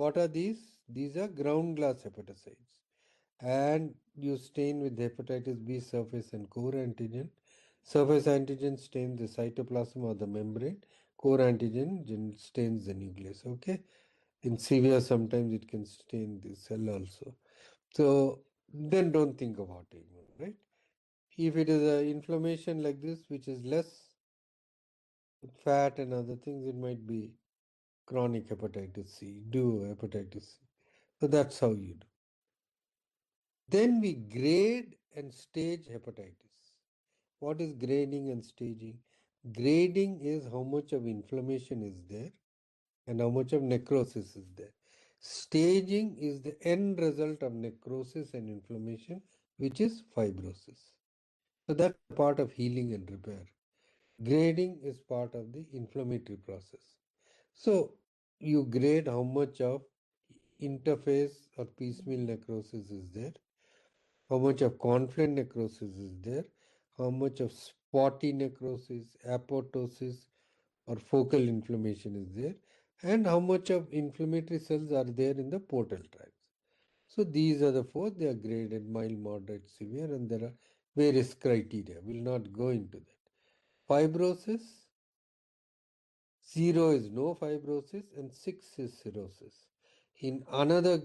What are these? These are ground glass hepatocytes. And you stain with hepatitis B surface and core antigen. Surface antigen stains the cytoplasm or the membrane. Core antigen stains the nucleus. Okay. In severe, sometimes it can stain the cell also. So then don't think of autoimmune, right? If it is an inflammation like this, which is less fat and other things, it might be chronic hepatitis C, hepatitis C. So that's how you do. Then we grade and stage hepatitis. What is grading and staging? Grading is how much of inflammation is there and how much of necrosis is there. Staging is the end result of necrosis and inflammation, which is fibrosis. So that's a part of healing and repair. Grading is part of the inflammatory process. So you grade how much of interface or piecemeal necrosis is there, how much of confluent necrosis is there, how much of spotty necrosis, apoptosis, or focal inflammation is there, and how much of inflammatory cells are there in the portal tracts. So these are the four. They are graded mild, moderate, severe, and there are various criteria. We'll not go into that. Fibrosis, 0 is no fibrosis and 6 is cirrhosis. In another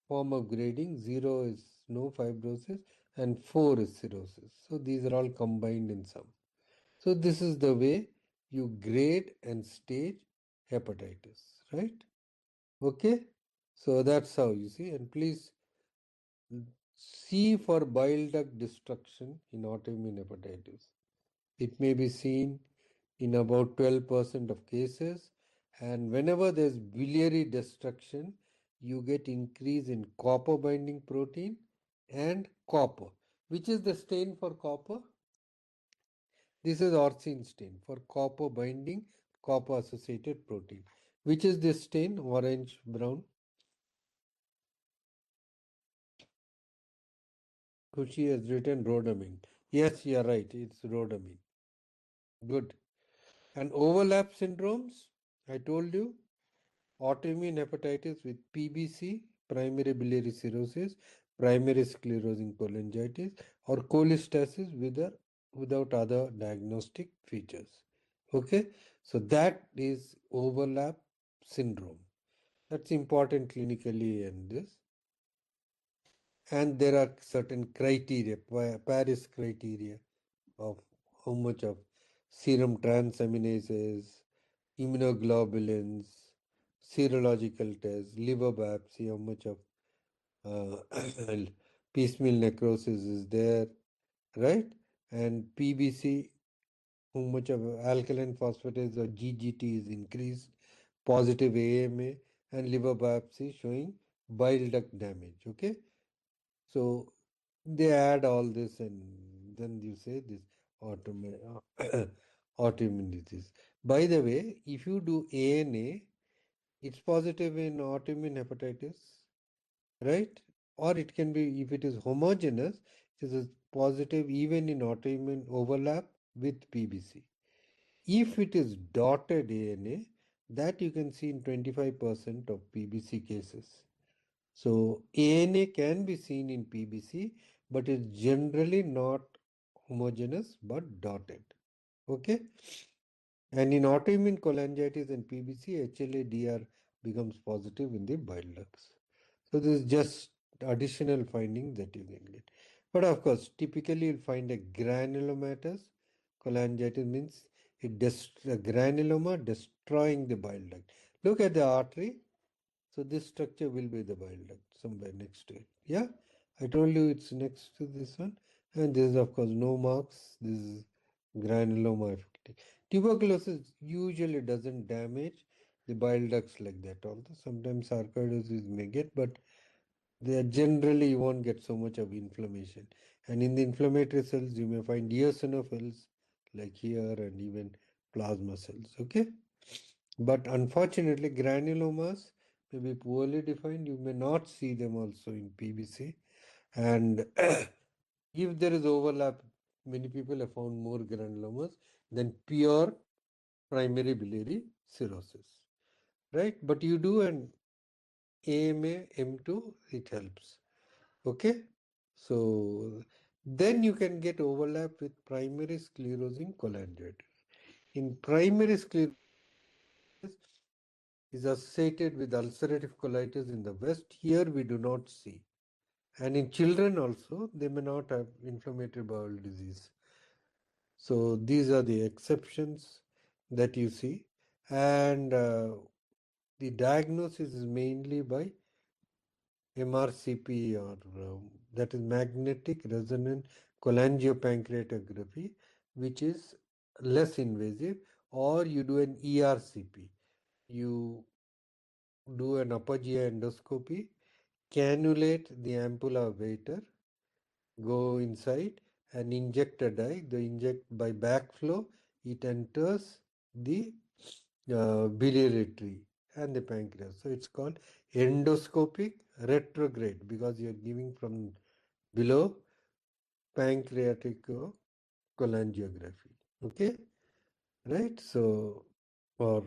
form of grading, 0 is no fibrosis and 4 is cirrhosis. So these are all combined in some. So this is the way you grade and stage hepatitis, right? Okay. So that's how you see. And please see for bile duct destruction in autoimmune hepatitis. It may be seen in about 12% of cases. And whenever there's biliary destruction, you get increase in copper binding protein and copper. Which is the stain for copper? This is orcine stain for copper binding, copper associated protein. Which is this stain? Orange, brown. Kushi has written rhodamine. Yes, you're right. It's rhodamine. Good. And overlap syndromes, I told you, autoimmune hepatitis with PBC, primary biliary cirrhosis, primary sclerosing cholangitis, or cholestasis without other diagnostic features. Okay, so that is overlap syndrome. That's important clinically in this. And there are certain criteria, Paris criteria of how much of serum transaminases, immunoglobulins, serological tests, liver biopsy, how much of piecemeal necrosis is there, right? And PBC, how much of alkaline phosphatase or GGT is increased, positive AMA, and liver biopsy showing bile duct damage. Okay, so they add all this and then you say this autoimmune disease. By the way, if you do ANA, it's positive in autoimmune hepatitis, right? Or it can be, if it is homogeneous, it is positive even in autoimmune overlap with PBC. If it is dotted ANA, that you can see in 25% of PBC cases. So ANA can be seen in PBC, but it's generally not homogeneous but dotted. Okay. And in autoimmune cholangitis and PBC, HLA-DR becomes positive in the bile ducts. So this is just additional finding that you can get. But of course, typically you'll find a granulomatous cholangitis means a granuloma destroying the bile duct. Look at the artery. So this structure will be the bile duct somewhere next to it. Yeah, I told you it's next to this one. And this is of course no marks. This is granuloma affecting. Tuberculosis usually doesn't damage the bile ducts like that. Although sometimes sarcoidosis may get, but they are generally you won't get so much of inflammation. And in the inflammatory cells, you may find eosinophils like here and even plasma cells. Okay. But unfortunately, granulomas may be poorly defined. You may not see them also in PBC. And if there is overlap, many people have found more granulomas than pure primary biliary cirrhosis. Right? But you do an AMA, M2, it helps. Okay? So then you can get overlap with primary sclerosing cholangitis. In primary sclerosing cholangitis is associated with ulcerative colitis in the West. Here we do not see. And in children also, they may not have inflammatory bowel disease. So these are the exceptions that you see. And the diagnosis is mainly by MRCP, or that is magnetic resonant cholangiopancreatography, which is less invasive, or you do an ERCP. You do an upper GI endoscopy, cannulate the ampulla of Vater, go inside and inject a dye. The inject by backflow, it enters the biliary tree and the pancreas. So it's called endoscopic retrograde because you're giving from below pancreatic cholangiography. Okay, right? So, or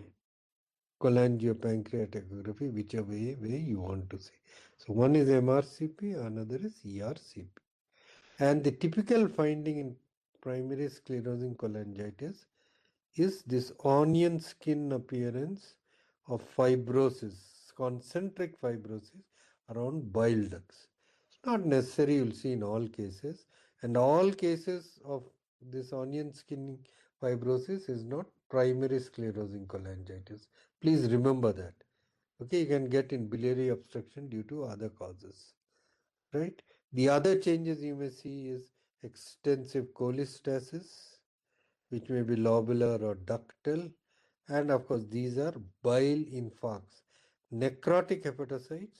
cholangiopancreatography, whichever way you want to say. So one is MRCP, another is ERCP. And the typical finding in primary sclerosing cholangitis is this onion skin appearance of fibrosis, concentric fibrosis around bile ducts. It's not necessary you'll see in all cases, and all cases of this onion skin fibrosis is not primary sclerosing cholangitis. Please remember that. Okay, you can get in biliary obstruction due to other causes, right? The other changes you may see is extensive cholestasis, which may be lobular or ductal. And of course, these are bile infarcts. Necrotic hepatocytes,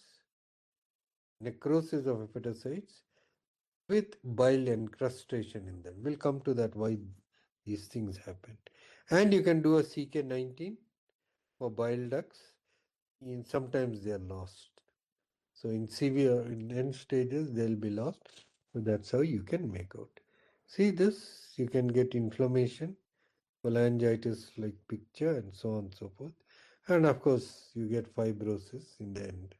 necrosis of hepatocytes with bile encrustation in them. We'll come to that why these things happen. And you can do a CK19 for bile ducts. Sometimes they are lost. So in severe, in end stages, they'll be lost. So that's how you can make out. See this, you can get inflammation, cholangitis like picture, and so on and so forth. And of course, you get fibrosis in the end.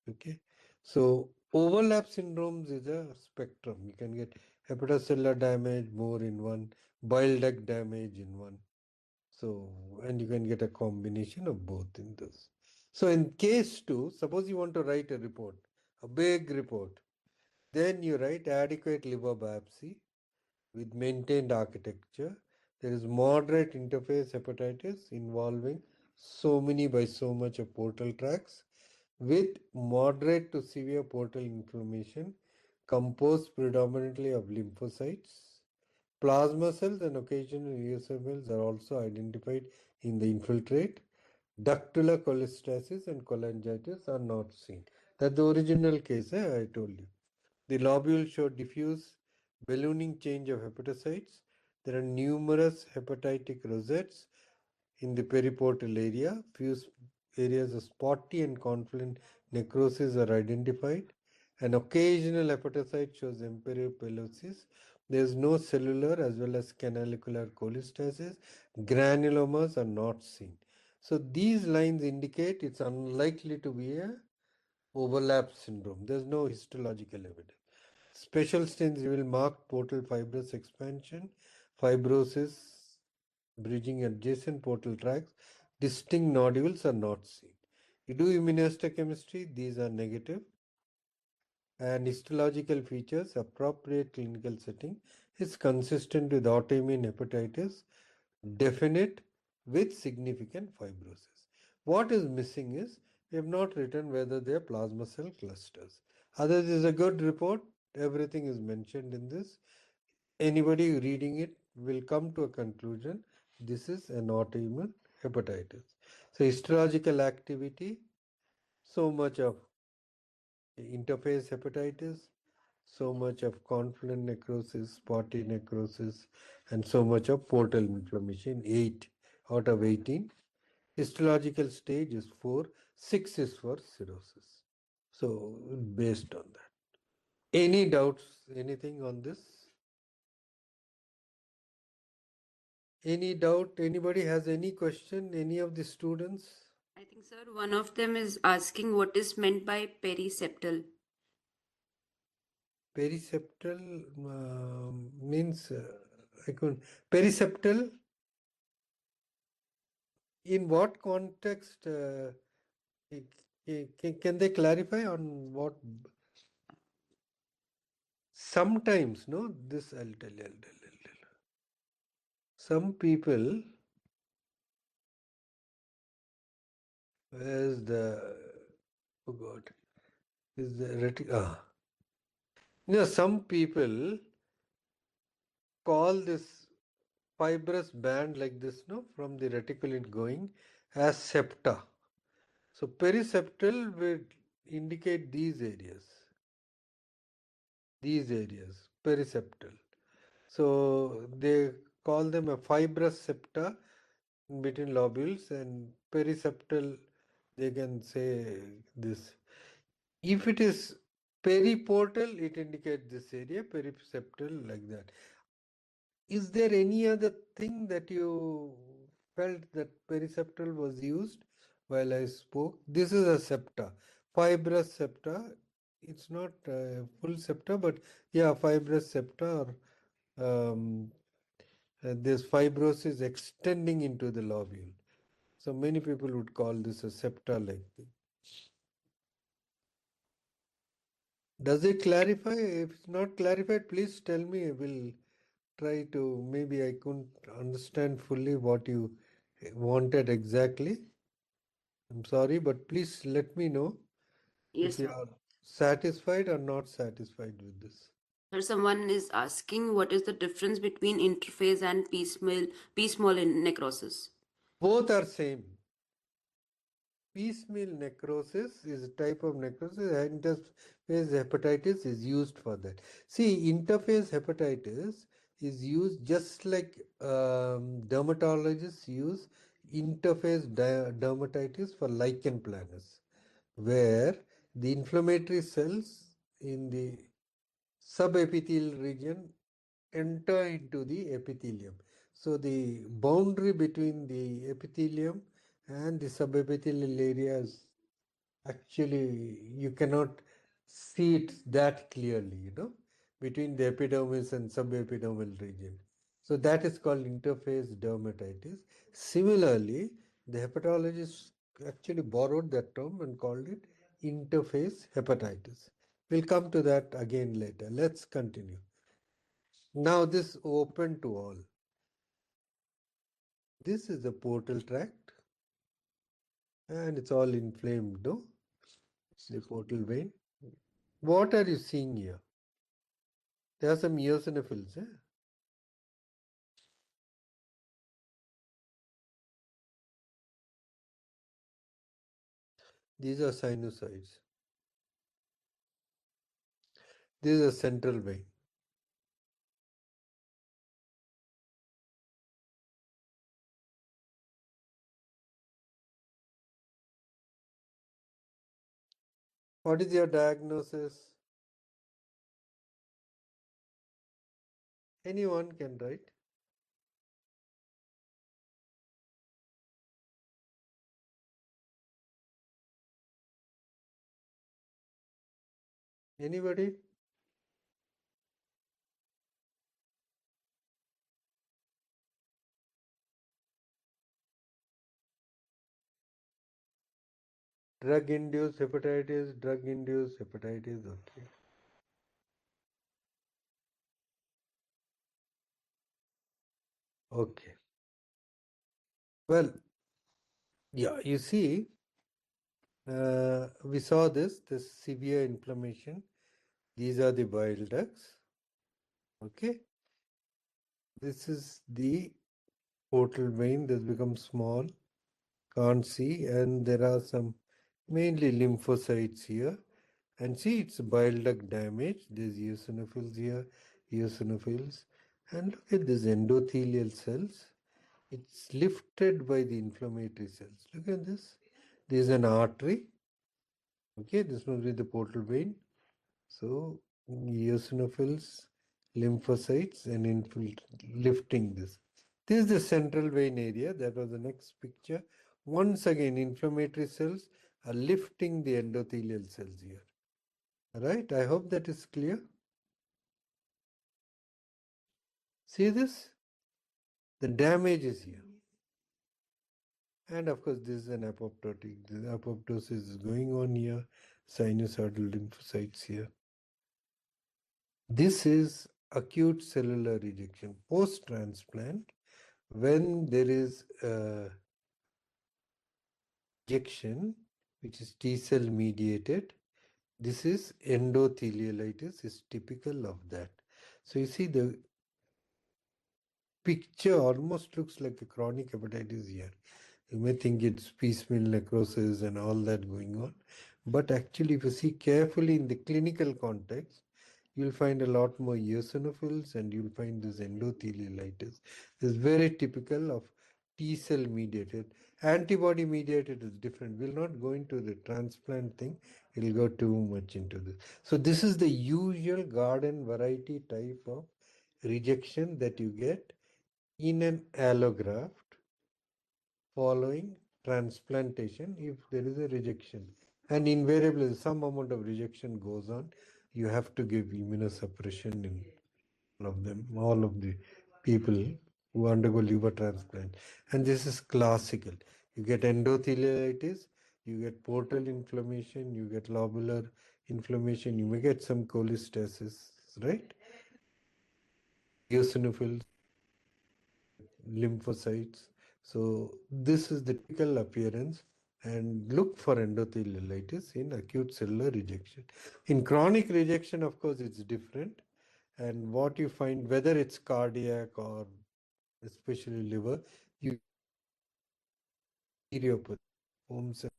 Okay. So overlap syndromes is a spectrum. You can get hepatocellular damage more in one, bile duct damage in one. So, and you can get a combination of both in this. So in case 2, suppose you want to write a report, a big report, then you write adequate liver biopsy with maintained architecture. There is moderate interface hepatitis involving so many by so much of portal tracts with moderate to severe portal inflammation composed predominantly of lymphocytes. Plasma cells and occasional eosinophils are also identified in the infiltrate. Ductular cholestasis and cholangitis are not seen. That's the original case, I told you. The lobules show diffuse ballooning change of hepatocytes. There are numerous hepatitic rosettes in the periportal area. Few areas of spotty and confluent necrosis are identified. An occasional hepatocyte shows emperipelosis. There is no cellular as well as canalicular cholestasis. Granulomas are not seen. So these lines indicate it's unlikely to be a overlap syndrome. There's no histological evidence. Special stains reveal marked portal fibrous expansion, fibrosis bridging adjacent portal tracts. Distinct nodules are not seen. You do immunohistochemistry, these are negative. And histological features, appropriate clinical setting is consistent with autoimmune hepatitis, definite with significant fibrosis. What is missing is we have not written whether they are plasma cell clusters. Others is a good report. Everything is mentioned in this. Anybody reading it will come to a conclusion. This is an autoimmune hepatitis. So histological activity, so much of interface hepatitis, so much of confluent necrosis, spotty necrosis, and so much of portal inflammation, 8 out of 18. Histological stage is 4, 6 is for cirrhosis. So based on that. Any doubts, anything on this? Any doubt? Anybody has any question? Any of the students? I think, sir, one of them is asking what is meant by periseptal. Periseptal means I could periseptal. In what context? Can they clarify on what? Sometimes, no. This I'll tell you. I'll tell you. Some people, where's the oh God, is the some people call this fibrous band like this, no, from the reticulate going as septa. So periseptal will indicate these areas, periseptal. So they call them a fibrous septa in between lobules, and periseptal, they can say this. If it is periportal, it indicates this area, periseptal like that. Is there any other thing that you felt that periseptal was used while I spoke? This is a septa, fibrous septa. It's not full septa, but yeah, fibrous septa, or this fibrosis extending into the lobule. So many people would call this a septa like thing. Does it clarify? If it's not clarified, please tell me. I will try to, maybe I couldn't understand fully what you wanted exactly. I'm sorry, but please let me know if Yes, you sir. are satisfied or not satisfied with this. Sir, someone is asking what is the difference between interphase and piecemeal in necrosis. Both are same. Piecemeal necrosis is a type of necrosis. Interface hepatitis is used for that. See, interface hepatitis is used just like dermatologists use interface dermatitis for lichen planus, where the inflammatory cells in the subepithelial region enter into the epithelium. So the boundary between the epithelium and the subepithelial areas, actually you cannot see it that clearly, between the epidermis and subepidermal region. So that is called interface dermatitis. Similarly, the hepatologists actually borrowed that term and called it interface hepatitis. We'll come to that again later. Let's continue. Now this open to all. This is the portal tract and it's all inflamed, no? The portal vein. What are you seeing here? There are some eosinophils. These are sinusoids. This is a central vein. What is your diagnosis? Anyone can write. Anybody? Drug-induced hepatitis, drug-induced hepatitis. Okay. Okay. Well, yeah, you see, we saw this severe inflammation. These are the bile ducts. Okay. This is the portal vein that's become small. Can't see, and there are some mainly lymphocytes here. And see, it's bile duct damage. There's eosinophils here, eosinophils. And look at these endothelial cells. It's lifted by the inflammatory cells. Look at this. There's an artery. Okay, this must be the portal vein. So, eosinophils, lymphocytes, and lifting this. This is the central vein area. That was the next picture Once again, inflammatory cells are lifting the endothelial cells here. Right? I hope that is clear. See this? The damage is here. And of course, this is an apoptotic. The apoptosis is going on here. Sinusoidal lymphocytes here. This is acute cellular rejection post-transplant when there is a rejection which is T cell mediated. This is endothelialitis is typical of that. So you see the picture almost looks like a chronic hepatitis here. You may think it's piecemeal necrosis and all that going on. But actually, if you see carefully in the clinical context, you'll find a lot more eosinophils and you'll find this endothelialitis. This is very typical of T cell mediated. Antibody mediated is different. We'll not go into the transplant thing, it'll go too much into this. So, this is the usual garden variety type of rejection that you get in an allograft following transplantation if there is a rejection. And invariably, some amount of rejection goes on. You have to give immunosuppression in all of them, all of the people who undergo liver transplant. And this is classical. You get endothelialitis, you get portal inflammation, you get lobular inflammation, you may get some cholestasis, right? Eosinophils, lymphocytes. So this is the typical appearance and look for endothelialitis in acute cellular rejection. In chronic rejection, of course, it's different. And what you find, whether it's cardiac or especially liver, you bacteriopathy, foam cell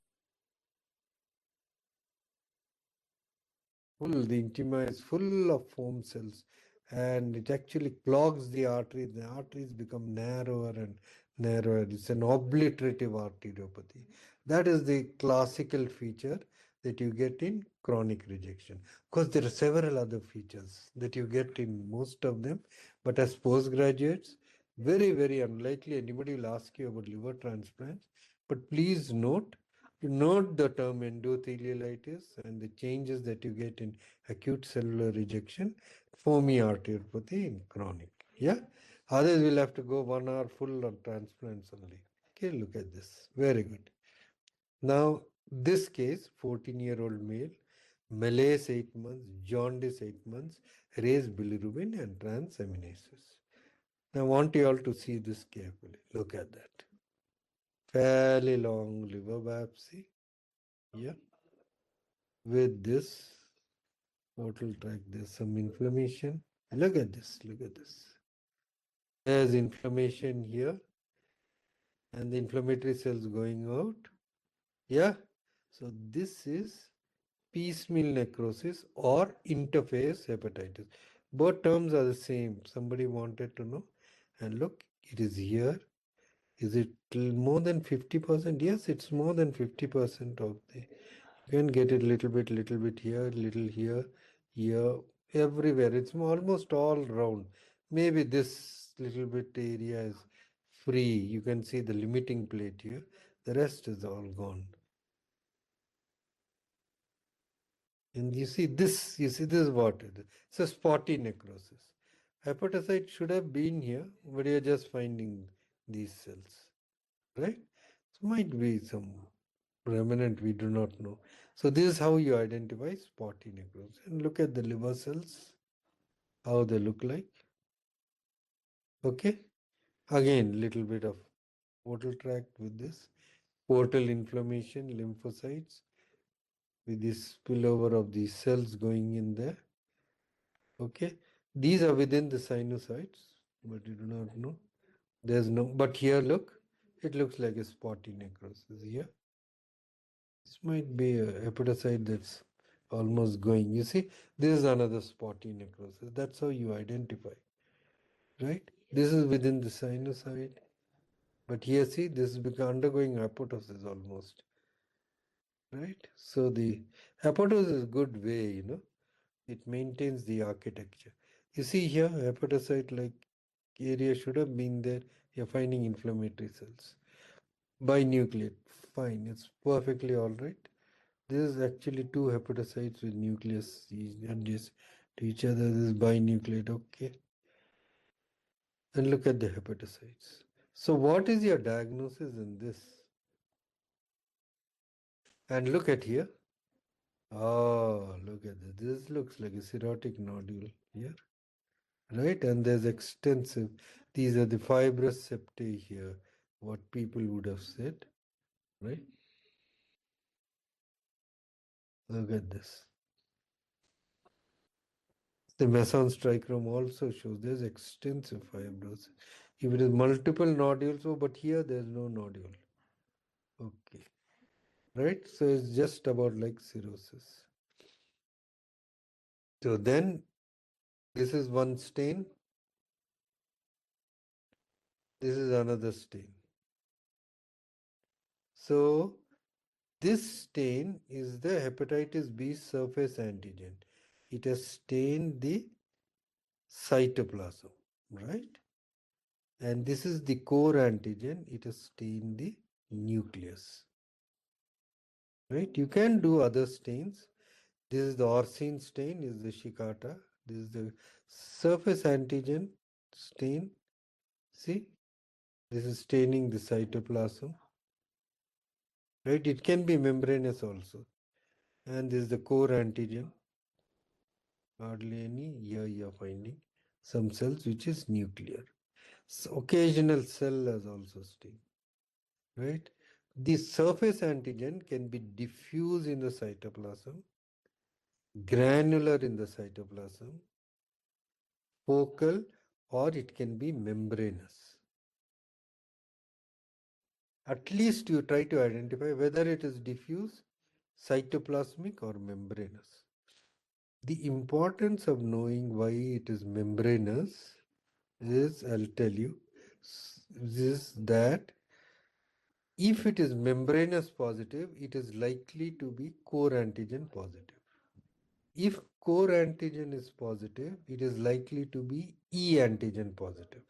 full, the intima is full of foam cells and it actually clogs the artery. The arteries become narrower and narrower. It's an obliterative arteriopathy. That is the classical feature that you get in chronic rejection. Of course, there are several other features that you get in most of them, but as postgraduates, very, very unlikely anybody will ask you about liver transplants. But please note, to note the term endothelialitis and the changes that you get in acute cellular rejection, foamy arteriopathy in chronic. Yeah, others will have to go 1 hour full on transplants only. Okay, look at this. Very good. Now, this case, 14-year-old male, malaise 8 months, jaundice 8 months, raised bilirubin and transaminases. Now, I want you all to see this carefully. Look at that. Fairly long liver biopsy. Yeah. With this portal tract, there's some inflammation. Look at this. Look at this. There's inflammation here and the inflammatory cells going out. Yeah. So this is piecemeal necrosis or interface hepatitis. Both terms are the same. Somebody wanted to know. And look, it is here. Is it more than 50%? Yes, it's more than 50% of the. You can get it little bit here, little here, here, everywhere. It's almost all round. Maybe this little bit area is free. You can see the limiting plate here. The rest is all gone. And you see this what it is. It's a spotty necrosis. Hepatocyte should have been here, but you're just finding these cells, right? So might be some remnant, we do not know. So this is how you identify spotty necrosis. And look at the liver cells, how they look like. Okay. Again, little bit of portal tract with this. Portal inflammation, lymphocytes, with this spillover of these cells going in there. Okay. These are within the sinusoids, but you do not know. There's no, but here look, it looks like a spotty necrosis here. This might be a hepatocyte that's almost going. You see, this is another spotty necrosis. That's how you identify, right? This is within the sinusoid. But here, see, this is undergoing apoptosis almost, right? So the apoptosis is a good way, it maintains the architecture. You see here, hepatocyte like area should have been there. You're finding inflammatory cells. Binucleate. Fine, it's perfectly all right. This is actually two hepatocytes with nucleus adjacent to each other. This is binucleate. Okay. And look at the hepatocytes. So, what is your diagnosis in this? And look at here. Oh, look at this. This looks like a cirrhotic nodule here, right? And there's extensive. These are the fibrous septae here, what people would have said, right? Look at this. The Mason's trichrome also shows there's extensive fibrosis. If it is multiple nodules, oh, but here there's no nodule. Okay, right? So it's just about like cirrhosis. So then this is one stain. This is another stain. So this stain is the hepatitis B surface antigen. It has stained the cytoplasm, right? And this is the core antigen. It has stained the nucleus, right? You can do other stains. This is the Orsin stain, is the Shikata. This is the surface antigen stain. See, this is staining the cytoplasm, right? It can be membranous also. And this is the core antigen. Hardly any. Here you are finding some cells which is nuclear. So occasional cell has also stained, right? The surface antigen can be diffuse in the cytoplasm, granular in the cytoplasm, focal, or it can be membranous. At least you try to identify whether it is diffuse, cytoplasmic, or membranous. The importance of knowing why it is membranous is, I'll tell you, is that if it is membranous positive, it is likely to be core antigen positive. If core antigen is positive, it is likely to be E antigen positive.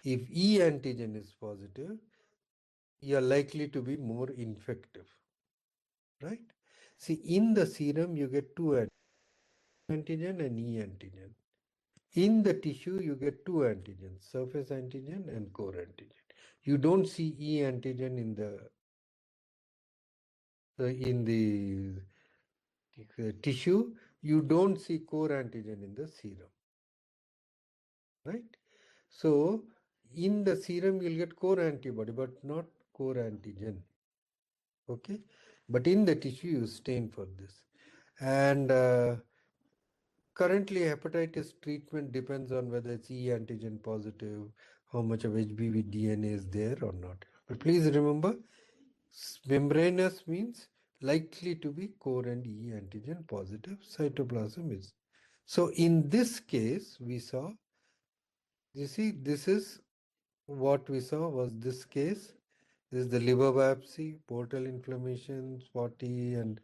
If E antigen is positive, you are likely to be more infective, right? See, in the serum, you get two antigen and E antigen. In the tissue, you get two antigens, surface antigen and core antigen. You don't see E antigen in the tissue. You don't see core antigen in the serum, right? So in the serum, you'll get core antibody, but not core antigen. Okay, but in the tissue, you stain for this. And currently, hepatitis treatment depends on whether it's E antigen positive, how much of HBV DNA is there or not. But please remember, membranous means likely to be core and E antigen positive. Cytoplasm is. So in this case, we saw, you see, this is what we saw was this case. This is the liver biopsy, portal inflammation, spotty, and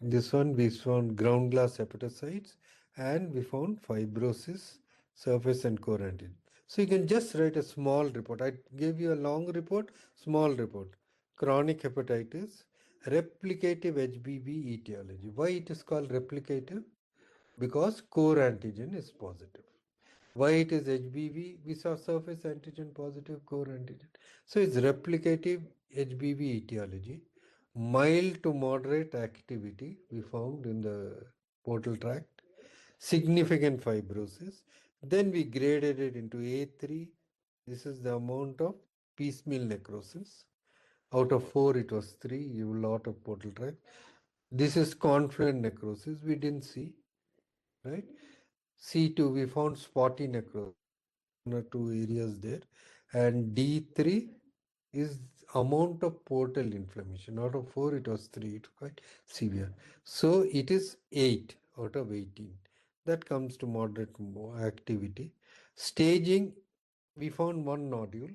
this one we found ground glass hepatocytes, and we found fibrosis, surface and core antigen. So you can just write a small report. I gave you a long report, small report. Chronic hepatitis, replicative HBV etiology. Why it is called replicative? Because core antigen is positive. Why it is HBV? We saw surface antigen positive, core antigen. So it's replicative HBV etiology. Mild to moderate activity we found in the portal tract. Significant fibrosis. Then we graded it into A3. This is the amount of piecemeal necrosis. Out of 4, it was 3, a lot of portal tract. This is confluent necrosis. We didn't see, right? C2, we found spotty necrosis, one or two areas there. And D3 is amount of portal inflammation. Out of 4, it was 3. It's quite severe. So it is 8 out of 18. That comes to moderate activity. Staging, we found one nodule.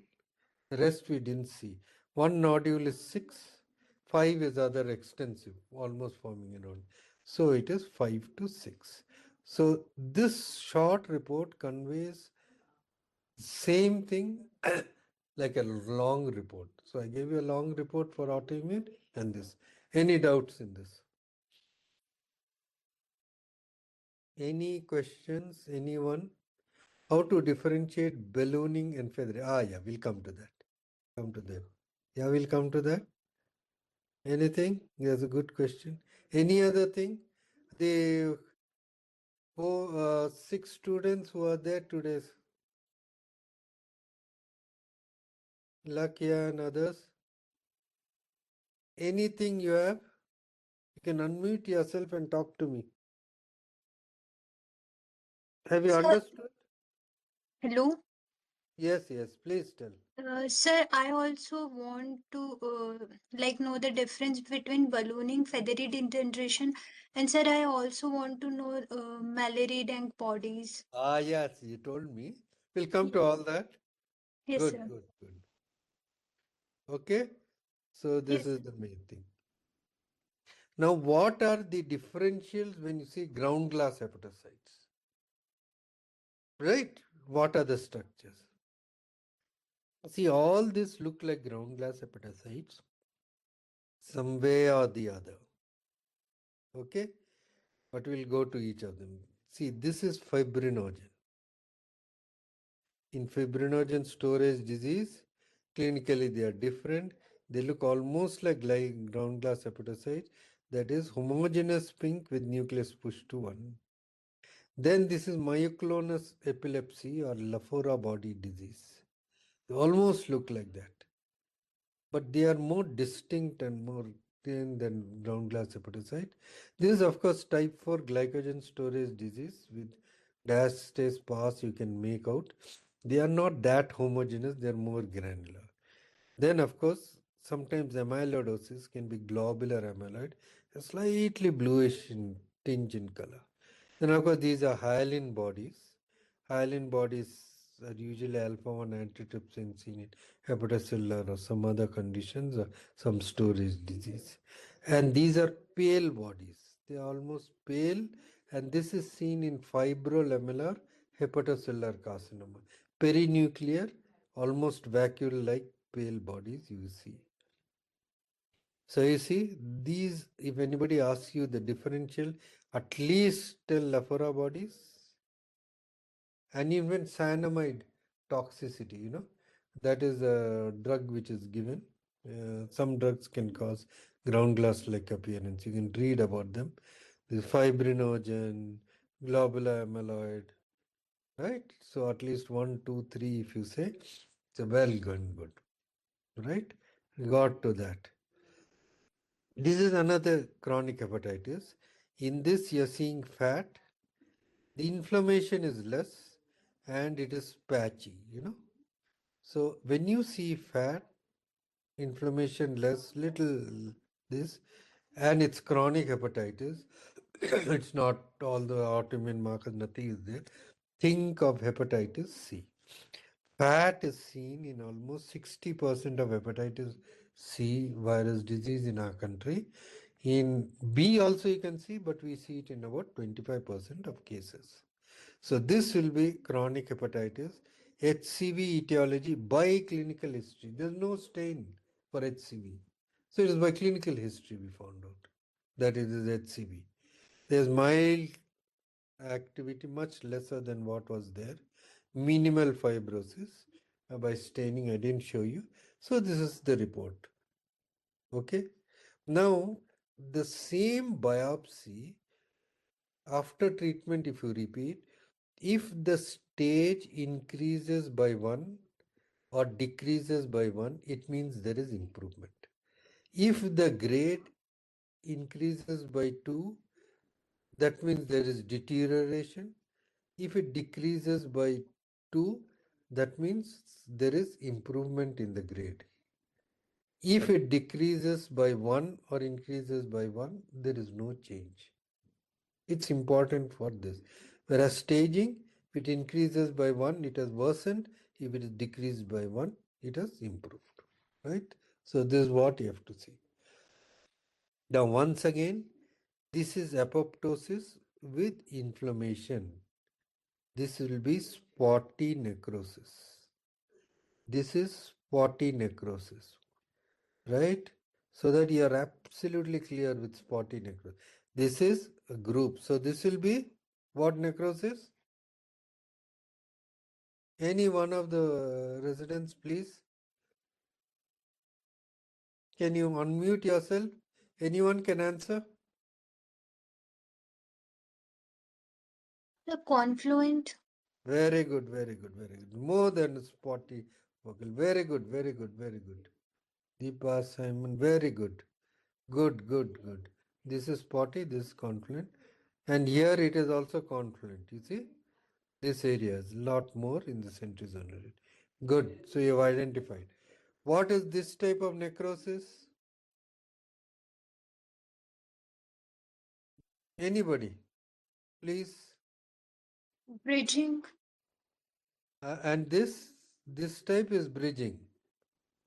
The rest we didn't see. One nodule is 6. 5 is other extensive, almost forming a nodule. So it is 5 to 6. So this short report conveys same thing like a long report. So I gave you a long report for autoimmune and this. Any doubts in this? Any questions? Anyone? How to differentiate ballooning and feathering? Ah, yeah, we'll come to that. Come to that. Yeah, we'll come to that. Anything? That's a good question. Any other thing? The six students who are there today, Lakia and others. Anything you have? You can unmute yourself and talk to me. Have you Sir, understood? hello. Yes, yes, please tell. Sir, I also want to know the difference between ballooning, feathery degeneration, and sir, I also want to know malarial and bodies. Ah, yes, you told me. We'll come to all that. Yes, Good, sir. good, good. Okay, so this Yes. is the main thing. Now, what are the differentials when you see ground glass hepatocytes? Right? What are the structures? See, all this look like ground glass hepatocytes, some way or the other. Okay, but we'll go to each of them. See, this is fibrinogen. In fibrinogen storage disease, clinically they are different. They look almost like ground glass hepatocytes, that is homogeneous pink with nucleus pushed to one. Then this is myoclonus epilepsy or Lafora body disease. They almost look like that, but they are more distinct and more thin than ground glass hepatocyte. This is of course type 4 glycogen storage disease with diastase pass you can make out. They are not that homogeneous, they are more granular. Then of course sometimes amyloidosis can be globular amyloid, a slightly bluish in tinge in color. Then of course these are hyaline bodies. Hyaline bodies are usually alpha-1 antitrypsin seen in hepatocellular or some other conditions or some storage disease. And these are pale bodies. They are almost pale, and this is seen in fibrolamellar hepatocellular carcinoma. Perinuclear, almost vacuole-like pale bodies you see. So you see, these, if anybody asks you the differential, at least tell Lafora bodies, and even cyanamide toxicity, that is a drug which is given. Some drugs can cause ground glass-like appearance. You can read about them. The fibrinogen, globular amyloid, right? So at least 1, 2, 3, if you say, it's a well gone good, right? Got to that. This is another chronic hepatitis. In this, you're seeing fat. The inflammation is less and it is patchy. So when you see fat, inflammation less, little this, and it's chronic hepatitis, it's not all the autoimmune markers, nothing is there. Think of hepatitis C. Fat is seen in almost 60% of hepatitis C virus disease in our country. In B also you can see, but we see it in about 25% of cases. So this will be chronic hepatitis. HCV etiology by clinical history. There's no stain for HCV. So it is by clinical history we found out that it is HCV. There's mild activity, much lesser than what was there. Minimal fibrosis by staining. I didn't show you. So this is the report. Okay. Now the same biopsy after treatment, if you repeat, if the stage increases by 1 or decreases by 1, it means there is improvement. If the grade increases by 2, that means there is deterioration. If it decreases by 2, that means there is improvement in the grade. If it decreases by 1 or increases by 1, there is no change. It's important for this. Whereas staging, if it increases by 1, it has worsened. If it is decreased by 1, it has improved. Right? So this is what you have to see. Now once again, this is apoptosis with inflammation. This will be spotty necrosis. This is spotty necrosis, right? So that you are absolutely clear with spotty necrosis. This is a group. So this will be what necrosis? Any one of the residents, please. Can you unmute yourself? Anyone can answer? The confluent. Very good, very good, very good. More than spotty vocal. Very good, very good, very good. Deepa Simon, very good. Good, good, good. This is spotty, this is confluent. And here it is also confluent. You see? This area is a lot more in the centrizonal. Good. So you have identified. What is this type of necrosis? Anybody? Please. Bridging. And this type is bridging.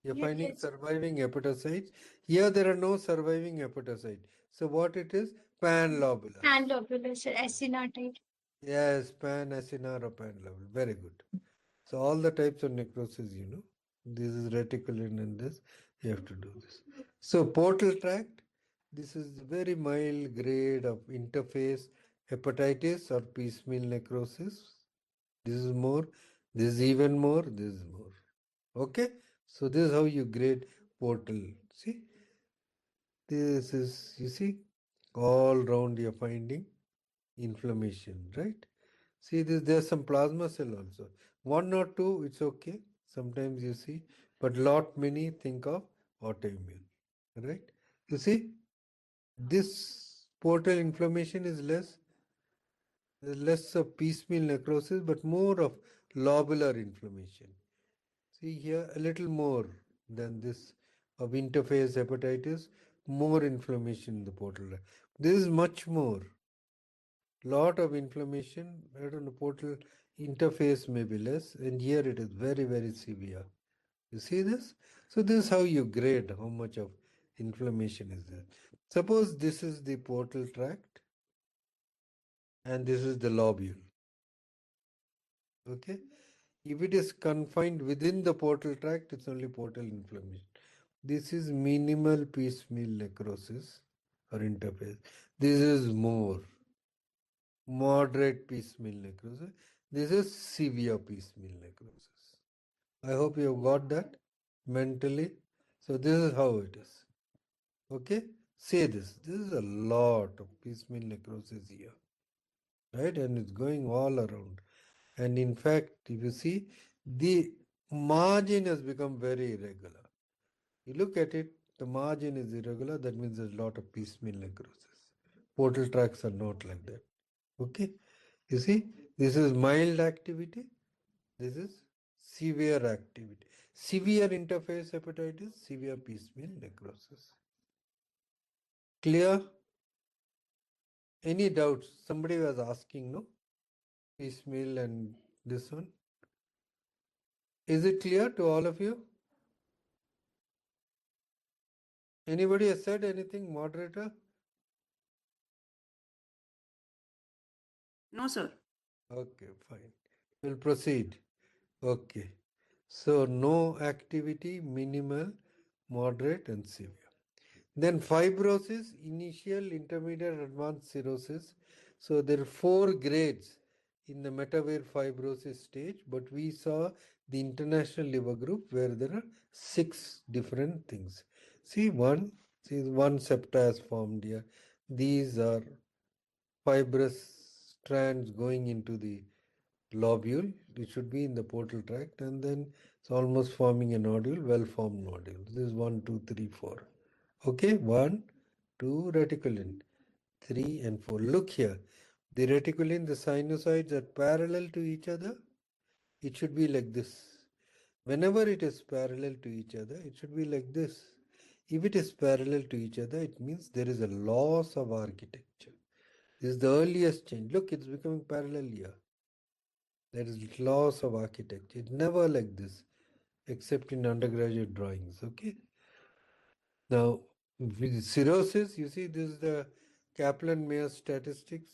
You're finding Yes. surviving hepatocytes. Here there are no surviving hepatocyte. So what it is? Panlobular. And lobular, sir. Acina type. Yes, pan, acinar or panlobular. Very good. So all the types of necrosis, you know. This is reticulin and this. You have to do this. So portal tract. This is very mild grade of interface hepatitis or piecemeal necrosis. This is more. This is even more. This is more. Okay. So this is how you grade portal. See, this is, you see, all round you're finding inflammation, right? See, there's some plasma cell also. One or two, it's okay. Sometimes you see, but lot many think of autoimmune, right? You see, this portal inflammation is less of piecemeal necrosis, but more of lobular inflammation. See here, a little more than this of interface hepatitis, more inflammation in the portal. This is much more. Lot of inflammation. I don't know, portal interface may be less, and here it is very, very severe. You see this? So this is how you grade how much of inflammation is there. Suppose this is the portal tract and this is the lobule. Okay? If it is confined within the portal tract, it's only portal inflammation. This is minimal piecemeal necrosis or interface. This is more moderate piecemeal necrosis. This is severe piecemeal necrosis. I hope you have got that mentally. So this is how it is. Okay? Say this. This is a lot of piecemeal necrosis here. Right? And it's going all around. And in fact, if you see, the margin has become very irregular. You look at it, the margin is irregular. That means there's a lot of piecemeal necrosis. Portal tracts are not like that. Okay? You see, this is mild activity. This is severe activity. Severe interface hepatitis, severe piecemeal necrosis. Clear? Any doubts? Somebody was asking, no? Piecemeal and this one. Is it clear to all of you? Anybody has said anything, moderator? No, sir. Okay, fine. We'll proceed. Okay. So no activity, minimal, moderate, and severe. Then fibrosis, initial, intermediate, advanced cirrhosis. So there are 4 grades in the metavir fibrosis stage, but we saw the international liver group where there are 6 different things. See one septa has formed here. These are fibrous strands going into the lobule. It should be in the portal tract, and then it's almost forming a nodule, well-formed nodule. This is 1, 2, 3, 4. Okay, 1, 2, reticulin, 3 and 4. Look here. The reticulin, the sinusoids are parallel to each other. It should be like this. Whenever it is parallel to each other, it should be like this. If it is parallel to each other, it means there is a loss of architecture. This is the earliest change. Look, it's becoming parallel here. There is loss of architecture. It's never like this, except in undergraduate drawings. Okay. Now, with cirrhosis, you see, this is the Kaplan-Meier statistics.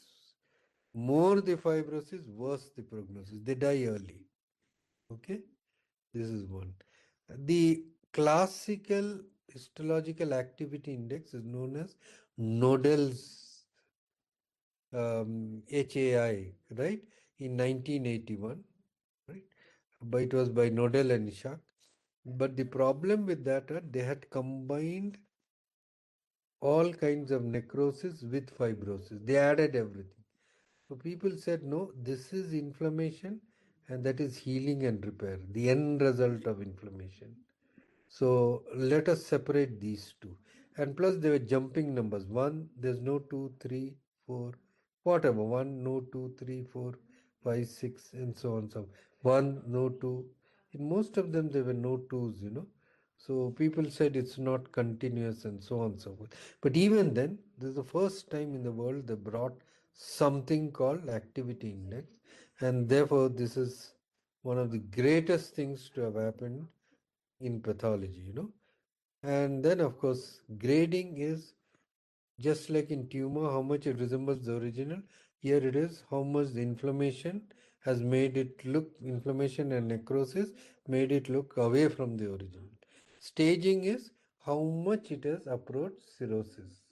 More the fibrosis, worse the prognosis. They die early. Okay, this is one. The classical histological activity index is known as Nodell's HAI, right, in 1981, right? But it was by Nodell and Ishak. But the problem with that, they had combined all kinds of necrosis with fibrosis. They added everything. So people said, no, this is inflammation and that is healing and repair, the end result of inflammation. So let us separate these two. And plus there were jumping numbers. One, there's no 2, 3, 4, whatever. 1, no 2, 3, 4, 5, 6, and so on. So 1, no 2. In most of them there were no 2s, So people said it's not continuous and so on and so forth. But even then, this is the first time in the world they brought something called activity index. And therefore this is one of the greatest things to have happened in pathology. And then of course grading is just like in tumor, how much it resembles the original. Here it is how much the inflammation has made it look, inflammation and necrosis made it look away from the original. Staging is how much it has approached cirrhosis.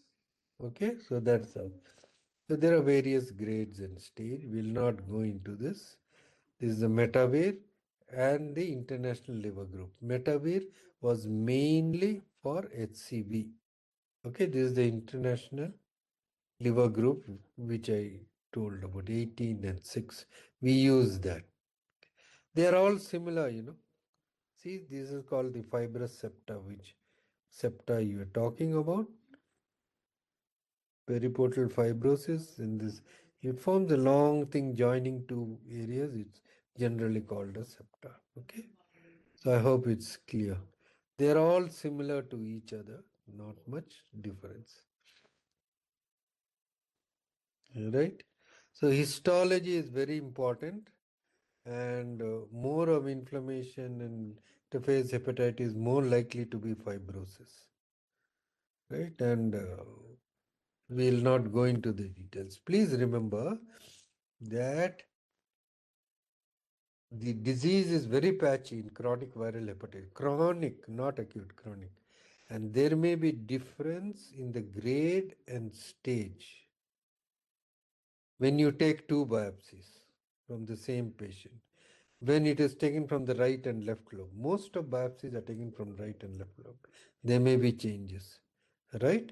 Okay, so that's how. So there are various grades and stage. We'll not go into this. This is the Metavir and the International Liver Group. Metavir was mainly for HCV. Okay, this is the International Liver Group, which I told about 18 and 6. We use that. They are all similar. See, this is called the fibrous septa, which septa you are talking about. Periportal fibrosis in this, it forms a long thing joining two areas. It's generally called a septa. Okay, so I hope it's clear. They're all similar to each other, not much difference. Right? So histology is very important, and more of inflammation and interface hepatitis is more likely to be fibrosis. Right? And we'll not go into the details. Please remember that the disease is very patchy in chronic viral hepatitis. Chronic, not acute, chronic. And there may be difference in the grade and stage when you take two biopsies from the same patient. When it is taken from the right and left lobe, most of biopsies are taken from right and left lobe. There may be changes, right,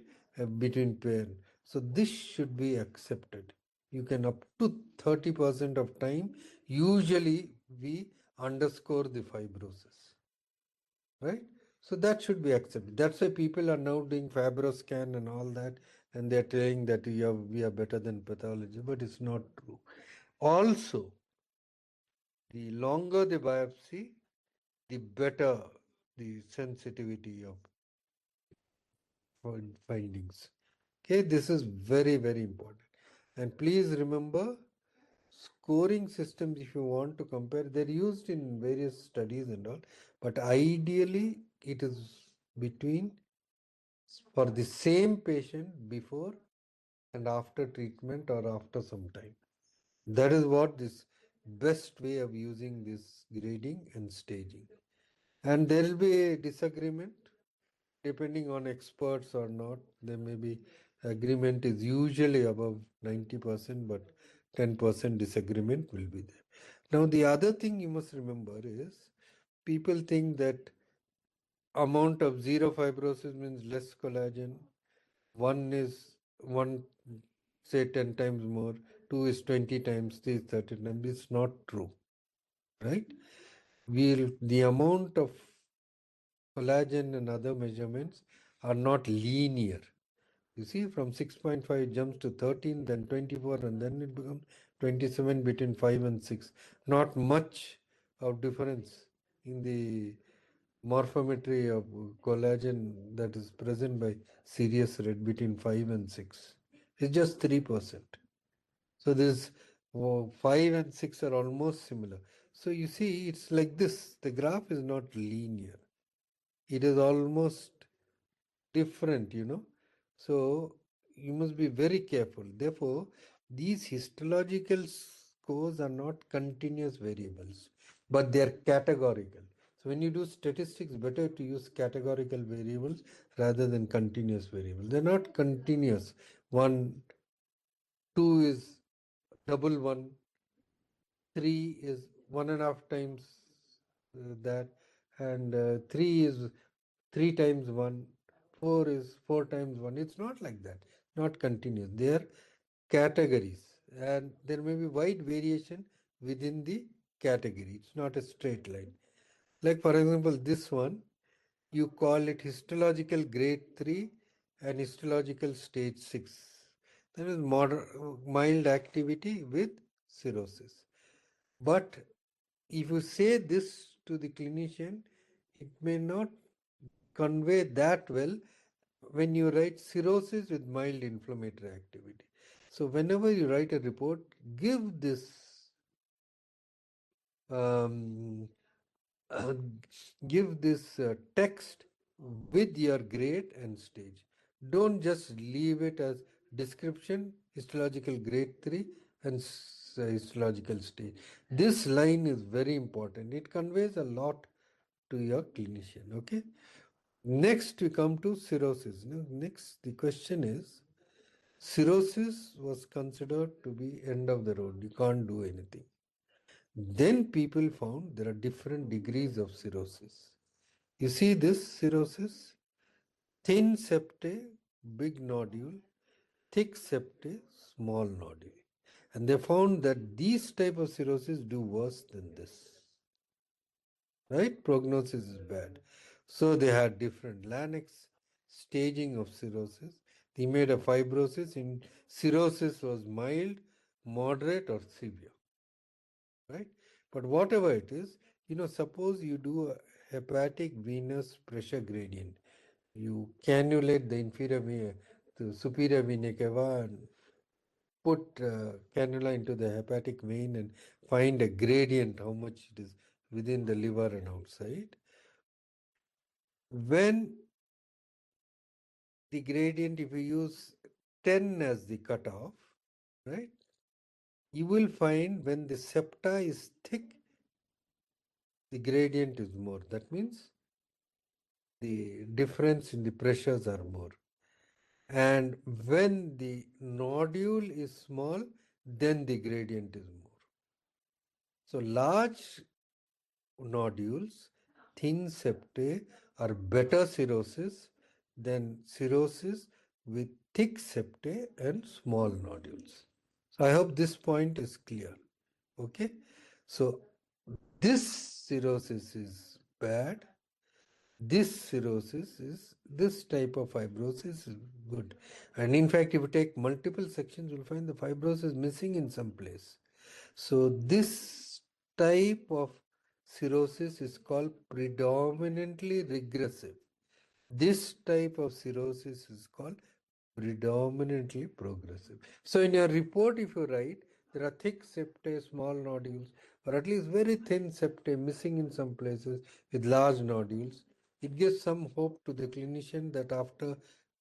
between pair. So this should be accepted. You can up to 30% of time, usually we underscore the fibrosis, right? So that should be accepted. That's why people are now doing fibroscan and all that, and they're saying that we are better than pathology, but it's not true. Also, the longer the biopsy, the better the sensitivity of findings. Okay, this is very, very important. And please remember, scoring systems, if you want to compare, they're used in various studies and all, but ideally it is between for the same patient before and after treatment or after some time. That is what this best way of using this grading and staging. And there will be a disagreement depending on experts or not. There may be agreement is usually above 90%, but 10% disagreement will be there. Now, the other thing you must remember is people think that amount of zero fibrosis means less collagen. One is one, say 10 times more, two is 20 times, three is 30 times. It's not true, right? The amount of collagen and other measurements are not linear. You see, from 6.5 jumps to 13, then 24, and then it becomes 27 between 5 and 6. Not much of difference in the morphometry of collagen that is present by serious red between 5 and 6. It's just 3%. So this 5 and 6 are almost similar. So you see, it's like this. The graph is not linear. It is almost different. So you must be very careful. Therefore, these histological scores are not continuous variables, but they are categorical. So when you do statistics, better to use categorical variables rather than continuous variables. They're not continuous. 1, 2 is double 1, 3 is 1.5 times that, and 3 is 3 times 1, 4 is 4 times 1. It's not like that, not continuous. They are categories, and there may be wide variation within the category. It's not a straight line. Like, for example, this one, you call it histological grade 3 and histological stage 6. That is mild activity with cirrhosis. But if you say this to the clinician, it may not convey that well when you write cirrhosis with mild inflammatory activity. So whenever you write a report, give this um, give this text with your grade and stage. Don't just leave it as description, histological grade 3 and histological stage. This line is very important. It conveys a lot to your clinician. Okay. Next, we come to cirrhosis. Now, next, the question is, cirrhosis was considered to be end of the road. You can't do anything. Then people found there are different degrees of cirrhosis. You see this cirrhosis? Thin septae, big nodule, thick septae, small nodule. And they found that these type of cirrhosis do worse than this. Right? Prognosis is bad. So they had different Lanex staging of cirrhosis. They made a fibrosis. In cirrhosis was mild, moderate, or severe. Right? But whatever it is, suppose you do a hepatic venous pressure gradient. You cannulate the inferior vein to superior vena cava and put cannula into the hepatic vein and find a gradient, how much it is within the liver and outside. When the gradient, if you use 10 as the cutoff, right, you will find when the septa is thick, the gradient is more. That means the difference in the pressures are more. And when the nodule is small, then the gradient is more. So large nodules, thin septae are better cirrhosis than cirrhosis with thick septae and small nodules. So I hope this point is clear. Okay. So this cirrhosis is bad. This type of fibrosis is good. And in fact, if you take multiple sections, you'll find the fibrosis missing in some place. So this type of cirrhosis is called predominantly regressive. This type of cirrhosis is called predominantly progressive. So in your report, if you write, there are thick septae, small nodules, or at least very thin septae missing in some places with large nodules, it gives some hope to the clinician that after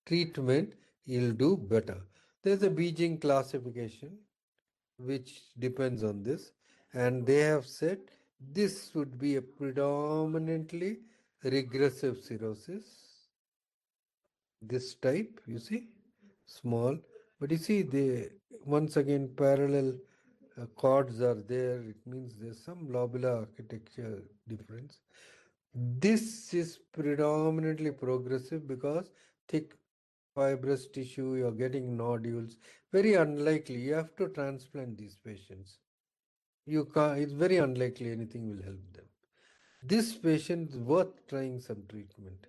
treatment, he'll do better. There's a Beijing classification which depends on this, and they have said this would be a predominantly regressive cirrhosis. This type, you see, small, but you see, they once again parallel chords are there. It means there's some lobular architecture difference. This is predominantly progressive because thick fibrous tissue, you're getting nodules. Very unlikely. You have to transplant these patients. You can't, it's very unlikely anything will help them. This patient is worth trying some treatment.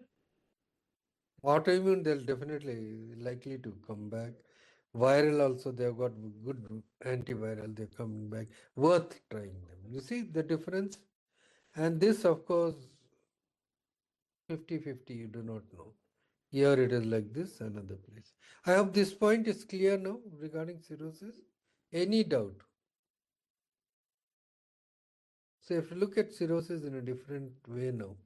Autoimmune, they'll definitely likely to come back. Viral also, they've got good antiviral, they're coming back. Worth trying them. You see the difference? And this, of course, 50-50, you do not know. Here it is like this, another place. I hope this point is clear now regarding cirrhosis. Any doubt? So if you look at cirrhosis in a different way now.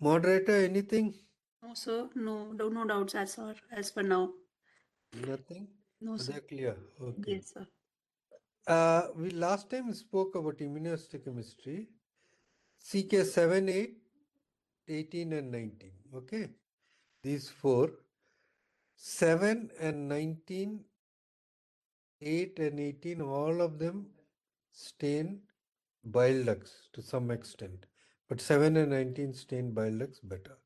Moderator, anything? No, sir. No doubts as for now. Nothing? No, So sir. they're clear. Okay. Yes, sir. We last time spoke about immunohistochemistry. CK7, 8, 18 and 19. Okay. These four. 7 and 19, 8 and 18, all of them stain bile ducts to some extent. But 7 and 19 stain bile ducts better.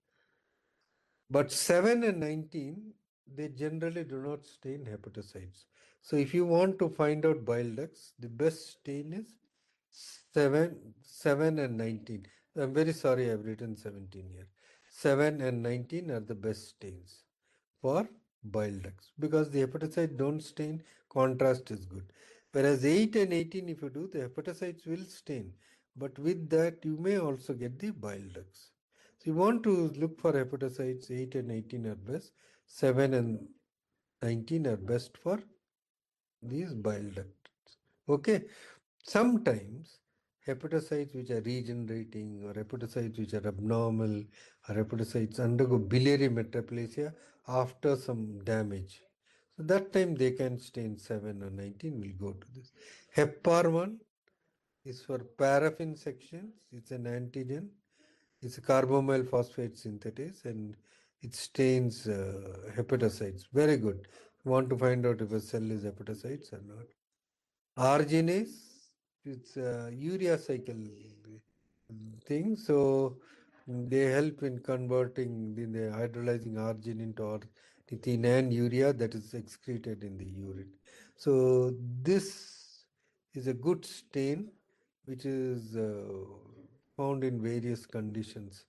But 7 and 19, they generally do not stain hepatocytes. So if you want to find out bile ducts, the best stain is 7 and 19. I'm very sorry I've written 17 here. 7 and 19 are the best stains for bile ducts because the hepatocyte don't stain, contrast is good. Whereas 8 and 18, if you do, the hepatocytes will stain. But with that, you may also get the bile ducts. So you want to look for hepatocytes, 8 and 18 are best, 7 and 19 are best for these bile ducts. Okay. Sometimes hepatocytes which are regenerating or hepatocytes which are abnormal or hepatocytes undergo biliary metaplasia after some damage. So that time they can stain 7 or 19. We'll go to this. Hepar1 is for paraffin sections. It's an antigen. It's a carbonyl phosphate synthetase and it stains hepatocytes. Very good. Want to find out if a cell is hepatocytes or not. Arginase, it's a urea cycle thing. So they help in converting the hydrolyzing arginine into ornithine and urea that is excreted in the urine. So this is a good stain which is found in various conditions,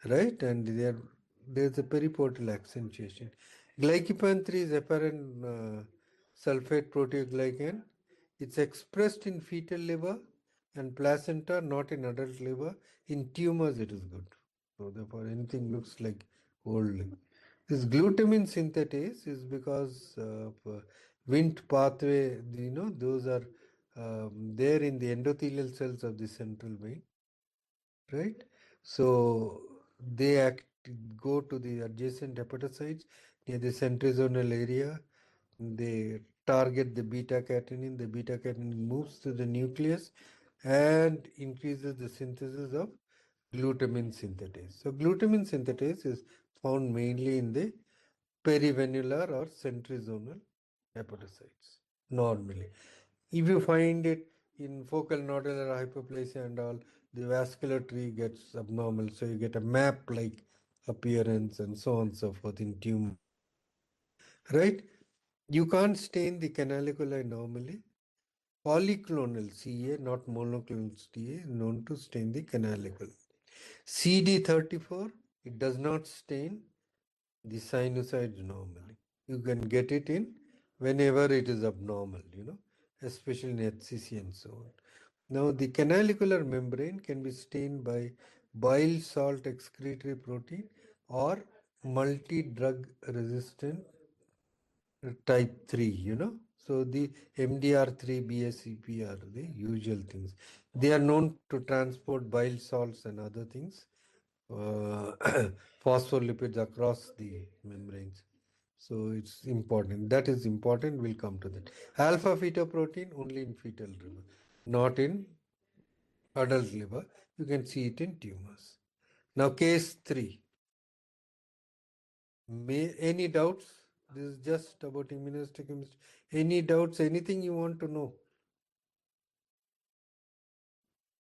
right? And there's a periportal accentuation. Glycopan 3 is apparent sulfate proteoglycan. It's expressed in fetal liver and placenta, not in adult liver. In tumors, it is good. So therefore, anything looks like old. This glutamine synthetase is because of Wnt pathway. Those are there in the endothelial cells of the central vein, right? So they go to the adjacent hepatocytes near the centrozonal area. They target the beta catenin. The beta catenin moves to the nucleus and increases the synthesis of glutamine synthetase. So glutamine synthetase is found mainly in the perivenular or centrizonal hepatocytes normally. If you find it in focal nodular hyperplasia and all, the vascular tree gets abnormal. So you get a map-like appearance and so on and so forth in tumor. Right? You can't stain the canaliculi normally. Polyclonal CA, not monoclonal CA, is known to stain the canaliculi. CD34, it does not stain the sinusoids normally. You can get it in whenever it is abnormal, especially in HCC and so on. Now, the canalicular membrane can be stained by bile salt excretory protein or multi-drug resistant type 3, So the MDR3, BSEP are the usual things. They are known to transport bile salts and other things, phospholipids across the membranes. So it's important. That is important. We'll come to that. Alpha fetoprotein only in fetal liver, not in adult liver. You can see it in tumors. Now, case 3. Any doubts? This is just about immunohistochemistry. Any doubts? Anything you want to know?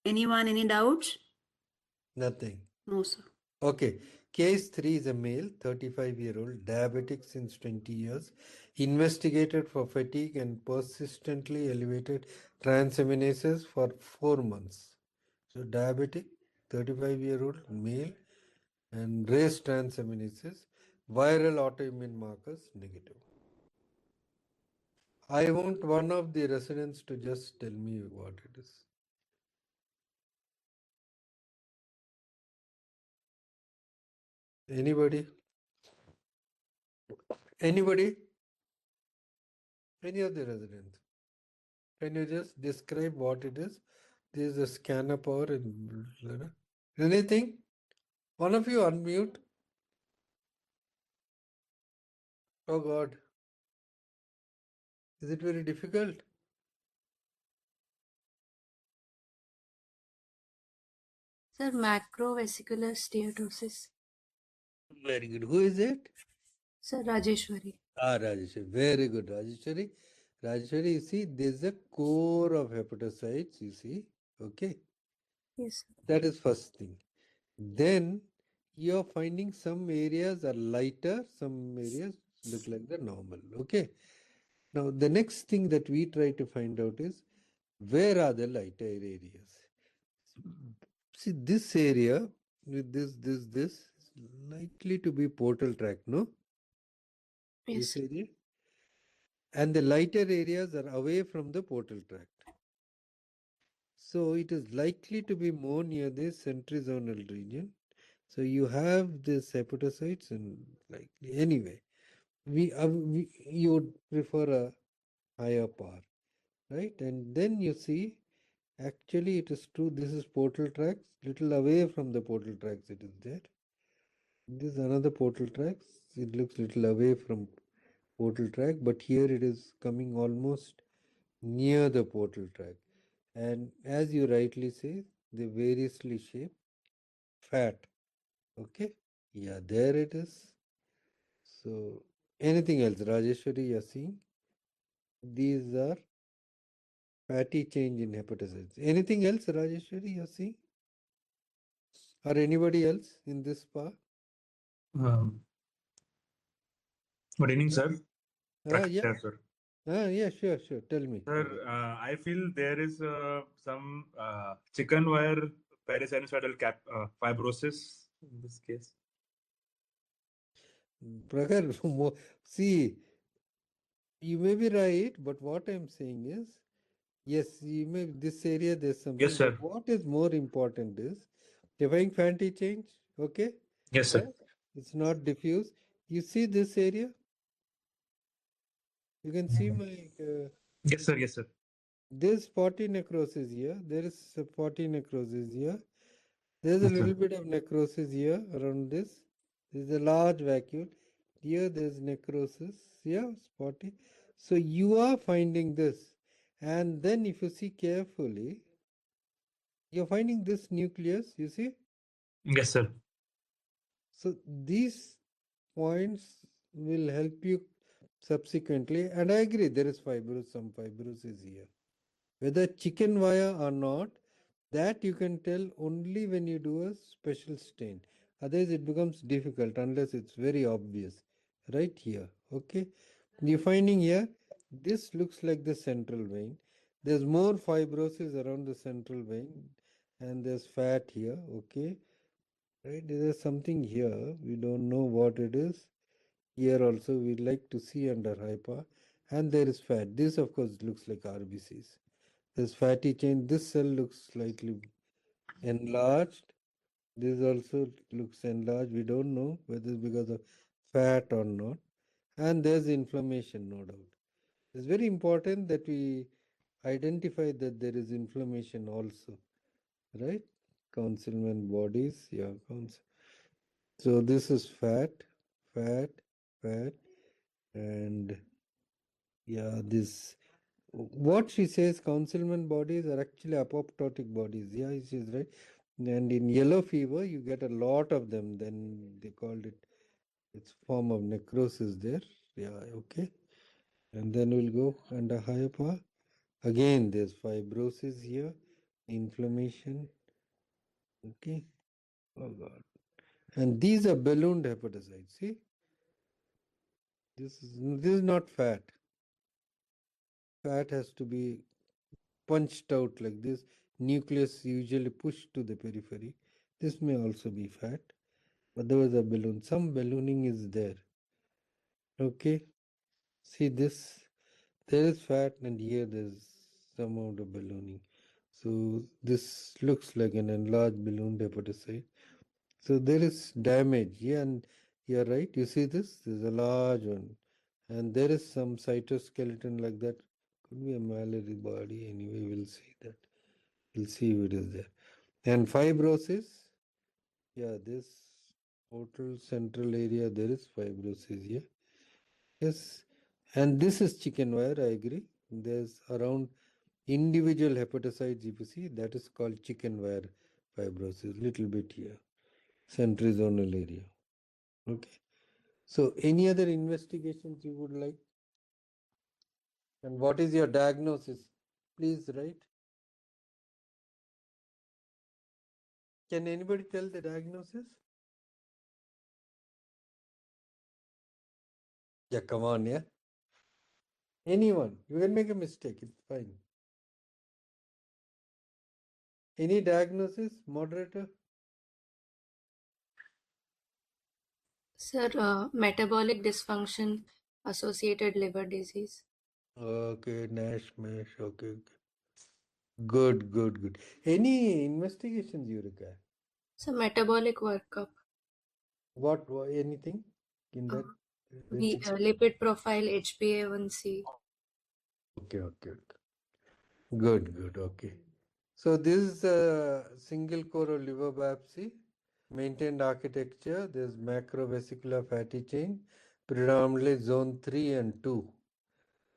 Anyone, any doubts? Nothing. No, sir. Okay. Case 3 is a male, 35-year-old, diabetic since 20 years, investigated for fatigue and persistently elevated transaminases for 4 months. So diabetic, 35-year-old, male, and raised transaminases, viral autoimmune markers negative. I want one of the residents to just tell me what it is. Anybody? Anybody? Any of the residents? Can you just describe what it is? This is a scanner power and anything? One of you unmute. Oh God. Is it very difficult? Sir, macrovesicular steatosis. Very good. Who is it? Sir, Rajeshwari. Rajeshwari. Very good, Rajeshwari. Rajeshwari, you see, there's a core of hepatocytes, you see. Okay. Yes, sir. That is first thing. Then you're finding some areas are lighter, some areas look like the normal. Okay. Now, the next thing that we try to find out is where are the lighter areas? See, this area with this is likely to be portal tract, no? Yes, This area. And the lighter areas are away from the portal tract. So it is likely to be more near the centrizonal region. So you have this hepatocytes and likely anyway. You would prefer a higher power, right? And then you see, actually it is true. This is portal tracts, little away from the portal tracts. It is there. This is another portal tracts. It looks little away from portal tract, but here it is coming almost near the portal tract. And as you rightly say, they variously shape fat. Okay, yeah, there it is. So anything else, Rajeshwari, you're seeing? These are fatty change in hepatocytes. Anything else, Rajeshwari, you're seeing? Or anybody else in this part? Um, Good evening, sir. Yeah. Sir. Yeah, sure. Tell me. Sir, I feel there is some chicken wire parasinocidal fibrosis in this case. Prakhar, see, you may be right, but what I'm saying is, yes, you may this area there's something. Yes, sir. But what is more important is defining fatty change. Okay, Yes, sir. it's not diffuse. You see this area. You can see my. Yes, sir. Yes, sir. There's 40 necrosis here. There is 40 necrosis here. There's a Yes, sir. little bit of necrosis here around this. There's a large vacuole. Here there's necrosis. Yeah, spotty. So you are finding this. And then if you see carefully, you're finding this nucleus, you see? Yes, sir. So these points will help you subsequently. And I agree, there is some fibrosis here. Whether chicken wire or not, that you can tell only when you do a special stain. Otherwise, it becomes difficult unless it's very obvious. Right here. Okay. You're finding here, this looks like the central vein. There's more fibrosis around the central vein, and there's fat here. Okay. Right. There's something here. We don't know what it is. Here also, we like to see under hyper. And there is fat. This, of course, looks like RBCs. This fatty chain, this cell looks slightly enlarged. This also looks enlarged. We don't know whether it's because of fat or not. And there's inflammation, no doubt. It's very important that we identify that there is inflammation also, right? Councilman bodies, yeah, so this is fat, fat, fat, and yeah, this what she says, councilman bodies are actually apoptotic bodies. Yeah, she's right. And in yellow fever, you get a lot of them. Then they called it, it's form of necrosis there. Yeah, okay. And then we'll go under higher power. Again, there's fibrosis here, inflammation. Okay. Oh God. And these are ballooned hepatocytes. See, this is not fat. Fat has to be punched out like this. Nucleus usually pushed to the periphery. This may also be fat, but there was a balloon. Some ballooning is there. Okay. See this. There is fat, and here there's some amount of ballooning. So this looks like an enlarged ballooned hepatocyte. So there is damage. Yeah, and you're right. You see this? There's a large one. And there is some cytoskeleton like that. Could be a malady body. Anyway, we'll see that. We'll see if it is there. And fibrosis. Yeah, this portal central area, there is fibrosis here. Yes. And this is chicken wire, I agree. There's around individual hepatocytes, if you see, that is called chicken wire fibrosis, little bit here, centrizonal area. Okay. So any other investigations you would like? And what is your diagnosis? Please write. Can anybody tell the diagnosis? Yeah, come on, yeah. Anyone. You can make a mistake, it's fine. Any diagnosis, moderator? Sir, metabolic dysfunction associated liver disease. Okay, Nash, Mash, okay. Good, good, good. Any investigations you require? So metabolic workup. Anything in that? Lipid profile, HbA1c. Okay, okay, okay. Good, good, okay. So this is a single core of liver biopsy, maintained architecture. There's macrovesicular fatty chain, predominantly zone 3 and 2,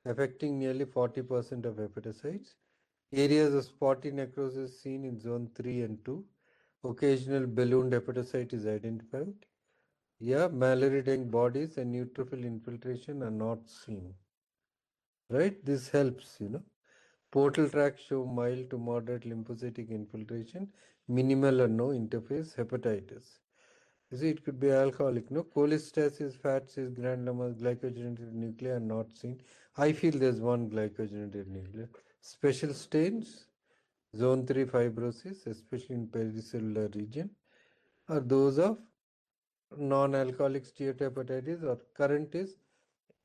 affecting nearly 40% of hepatocytes. Areas of spotty necrosis seen in zone 3 and 2. Occasional ballooned hepatocyte is identified. Yeah, malaritic bodies and neutrophil infiltration are not seen. Right? This helps, Portal tracts show mild to moderate lymphocytic infiltration, minimal or no interface hepatitis. You see, it could be alcoholic, no? Cholestasis, fats, granulomas, glycogenic nuclei are not seen. I feel there's one glycogenic nuclei. Special stains, zone 3 fibrosis, especially in pericellular region, are those of non-alcoholic steatohepatitis, or current is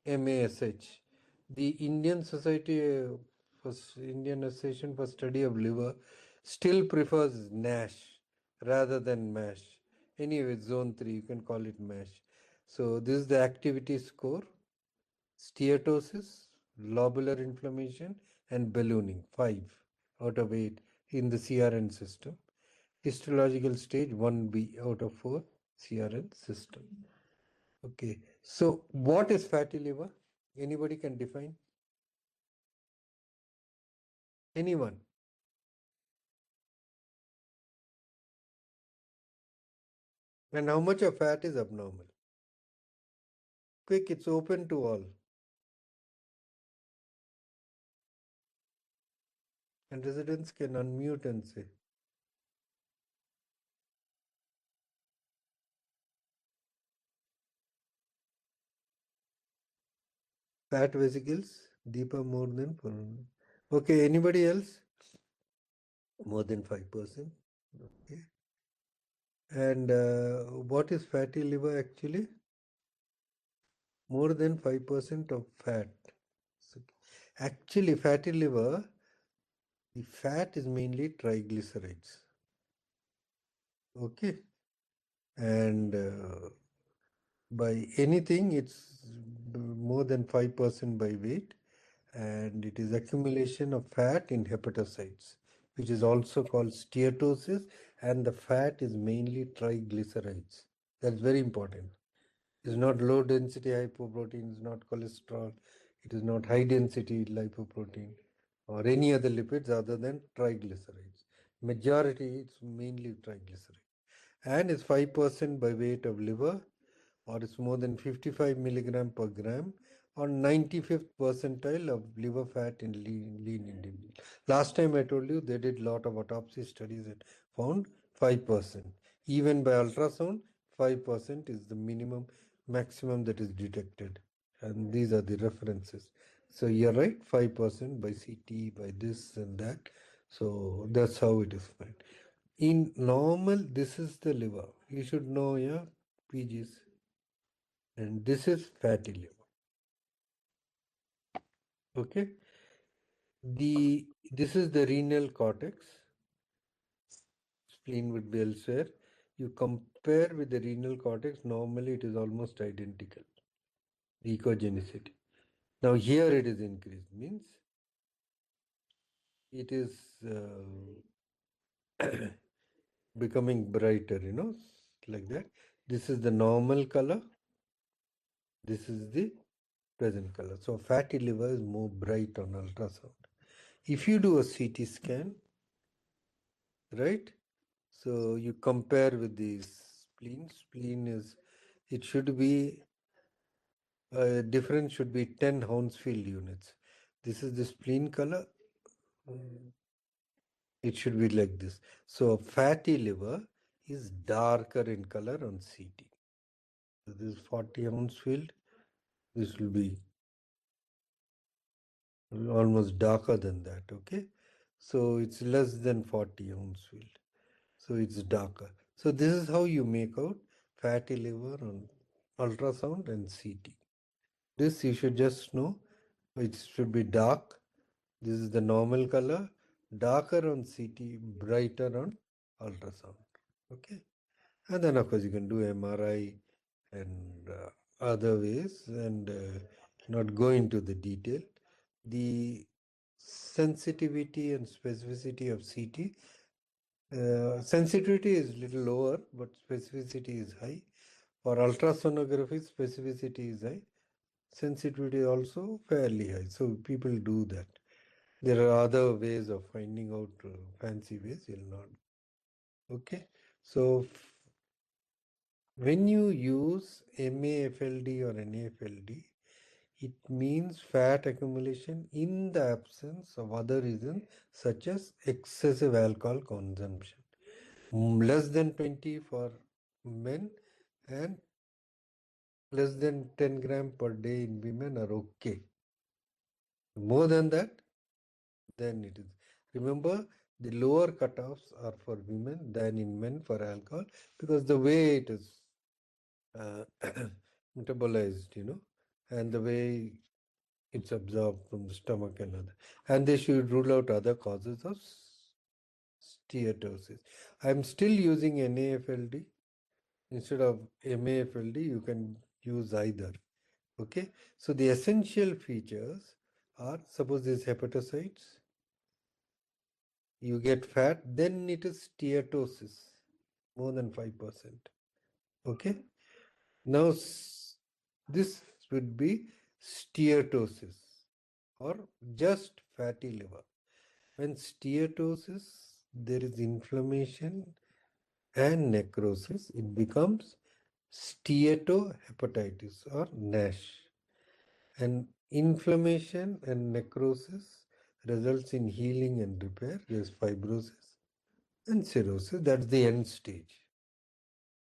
MASH. The Indian Indian Association for Study of Liver still prefers NASH rather than MASH. Anyway, zone 3, you can call it MASH. So this is the activity score: steatosis, lobular inflammation, and ballooning, 5 out of 8 in the CRN system. Histological stage, 1B out of 4 CRN system. Okay, so what is fatty liver? Anybody can define? Anyone? And how much of fat is abnormal? Quick, it's open to all. And residents can unmute and say. Fat vesicles, deeper more than 400. Okay, anybody else? More than 5%. Okay. And what is fatty liver actually? More than 5% of fat. So, actually, fatty liver, the fat is mainly triglycerides. Okay. And by anything, it's more than 5% by weight, and it is accumulation of fat in hepatocytes, which is also called steatosis, and the fat is mainly triglycerides. That's very important. It's not low density hypoprotein, it's not cholesterol, it is not high density lipoprotein or any other lipids other than triglycerides. Majority, it's mainly triglycerides. And it's 5% by weight of liver, or it's more than 55 milligram per gram, or 95th percentile of liver fat in lean individual. Last time I told you they did a lot of autopsy studies and found 5%. Even by ultrasound, 5% is the maximum that is detected. And these are the references. So you're right, 5% by CT, by this and that. So that's how it is found. In normal, this is the liver. You should know, yeah, PGs. And this is fatty liver. Okay. This is the renal cortex. Spleen would be elsewhere. You compare with the renal cortex, normally it is almost identical. The ecogenicity. Now here it is increased, means it is becoming brighter, like that. This is the normal color. This is the present color. So fatty liver is more bright on ultrasound. If you do a CT scan, right? So you compare with the spleen. Spleen is, it should be, difference should be 10 Hounsfield units. This is the spleen color. It should be like this. So fatty liver is darker in color on CT. So this is 40 Hounsfield. This will be almost darker than that, okay? So it's less than 40 Hounsfield. So it's darker. So this is how you make out fatty liver on ultrasound and CT. This you should just know, it should be dark. This is the normal color, darker on CT, brighter on ultrasound. Okay. And then of course you can do MRI and other ways, and not go into the detail. The sensitivity and specificity of CT, sensitivity is little lower, but specificity is high. For ultrasonography, specificity is high. Sensitivity also fairly high. So people do that. There are other ways of finding out, fancy ways, you'll not. Okay. So when you use MAFLD or NAFLD, it means fat accumulation in the absence of other reasons such as excessive alcohol consumption. Less than 20 for men and less than 10 gram per day in women are okay. More than that, then it is. Remember, the lower cutoffs are for women than in men for alcohol, because the way it is metabolized, and the way it's absorbed from the stomach and other. And they should rule out other causes of steatosis. I'm still using NAFLD. Instead of MAFLD, you can use either. Okay. So the essential features are, suppose these hepatocytes, you get fat, then it is steatosis, more than 5%. Okay. Now this would be steatosis or just fatty liver. When steatosis, there is inflammation and necrosis, it becomes steatohepatitis or NASH. And inflammation and necrosis results in healing and repair. There's fibrosis and cirrhosis. That's the end stage.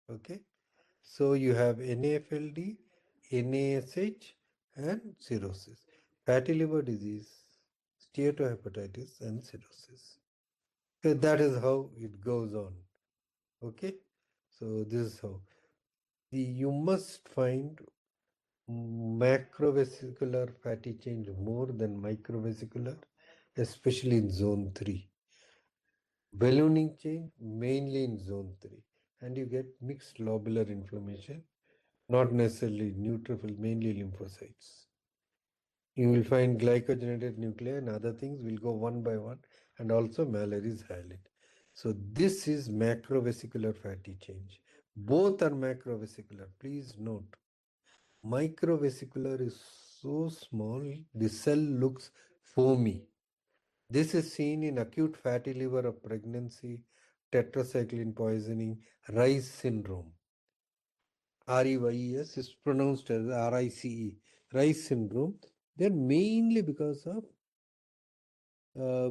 Okay. So you have NAFLD, NASH, and cirrhosis. Fatty liver disease, steatohepatitis, and cirrhosis. So that is how it goes on. Okay. So this is how. You must find macrovesicular fatty change more than microvesicular, especially in zone 3. Ballooning change mainly in zone 3. And you get mixed lobular inflammation, not necessarily neutrophil, mainly lymphocytes. You will find glycogenated nuclei and other things will go one by one, and also Mallory's hyaline. So this is macrovesicular fatty change. Both are macrovesicular. Please note, microvesicular is so small, the cell looks foamy. This is seen in acute fatty liver of pregnancy, tetracycline poisoning, Rice syndrome. REYES is pronounced as RICE, Rice syndrome. They're mainly because of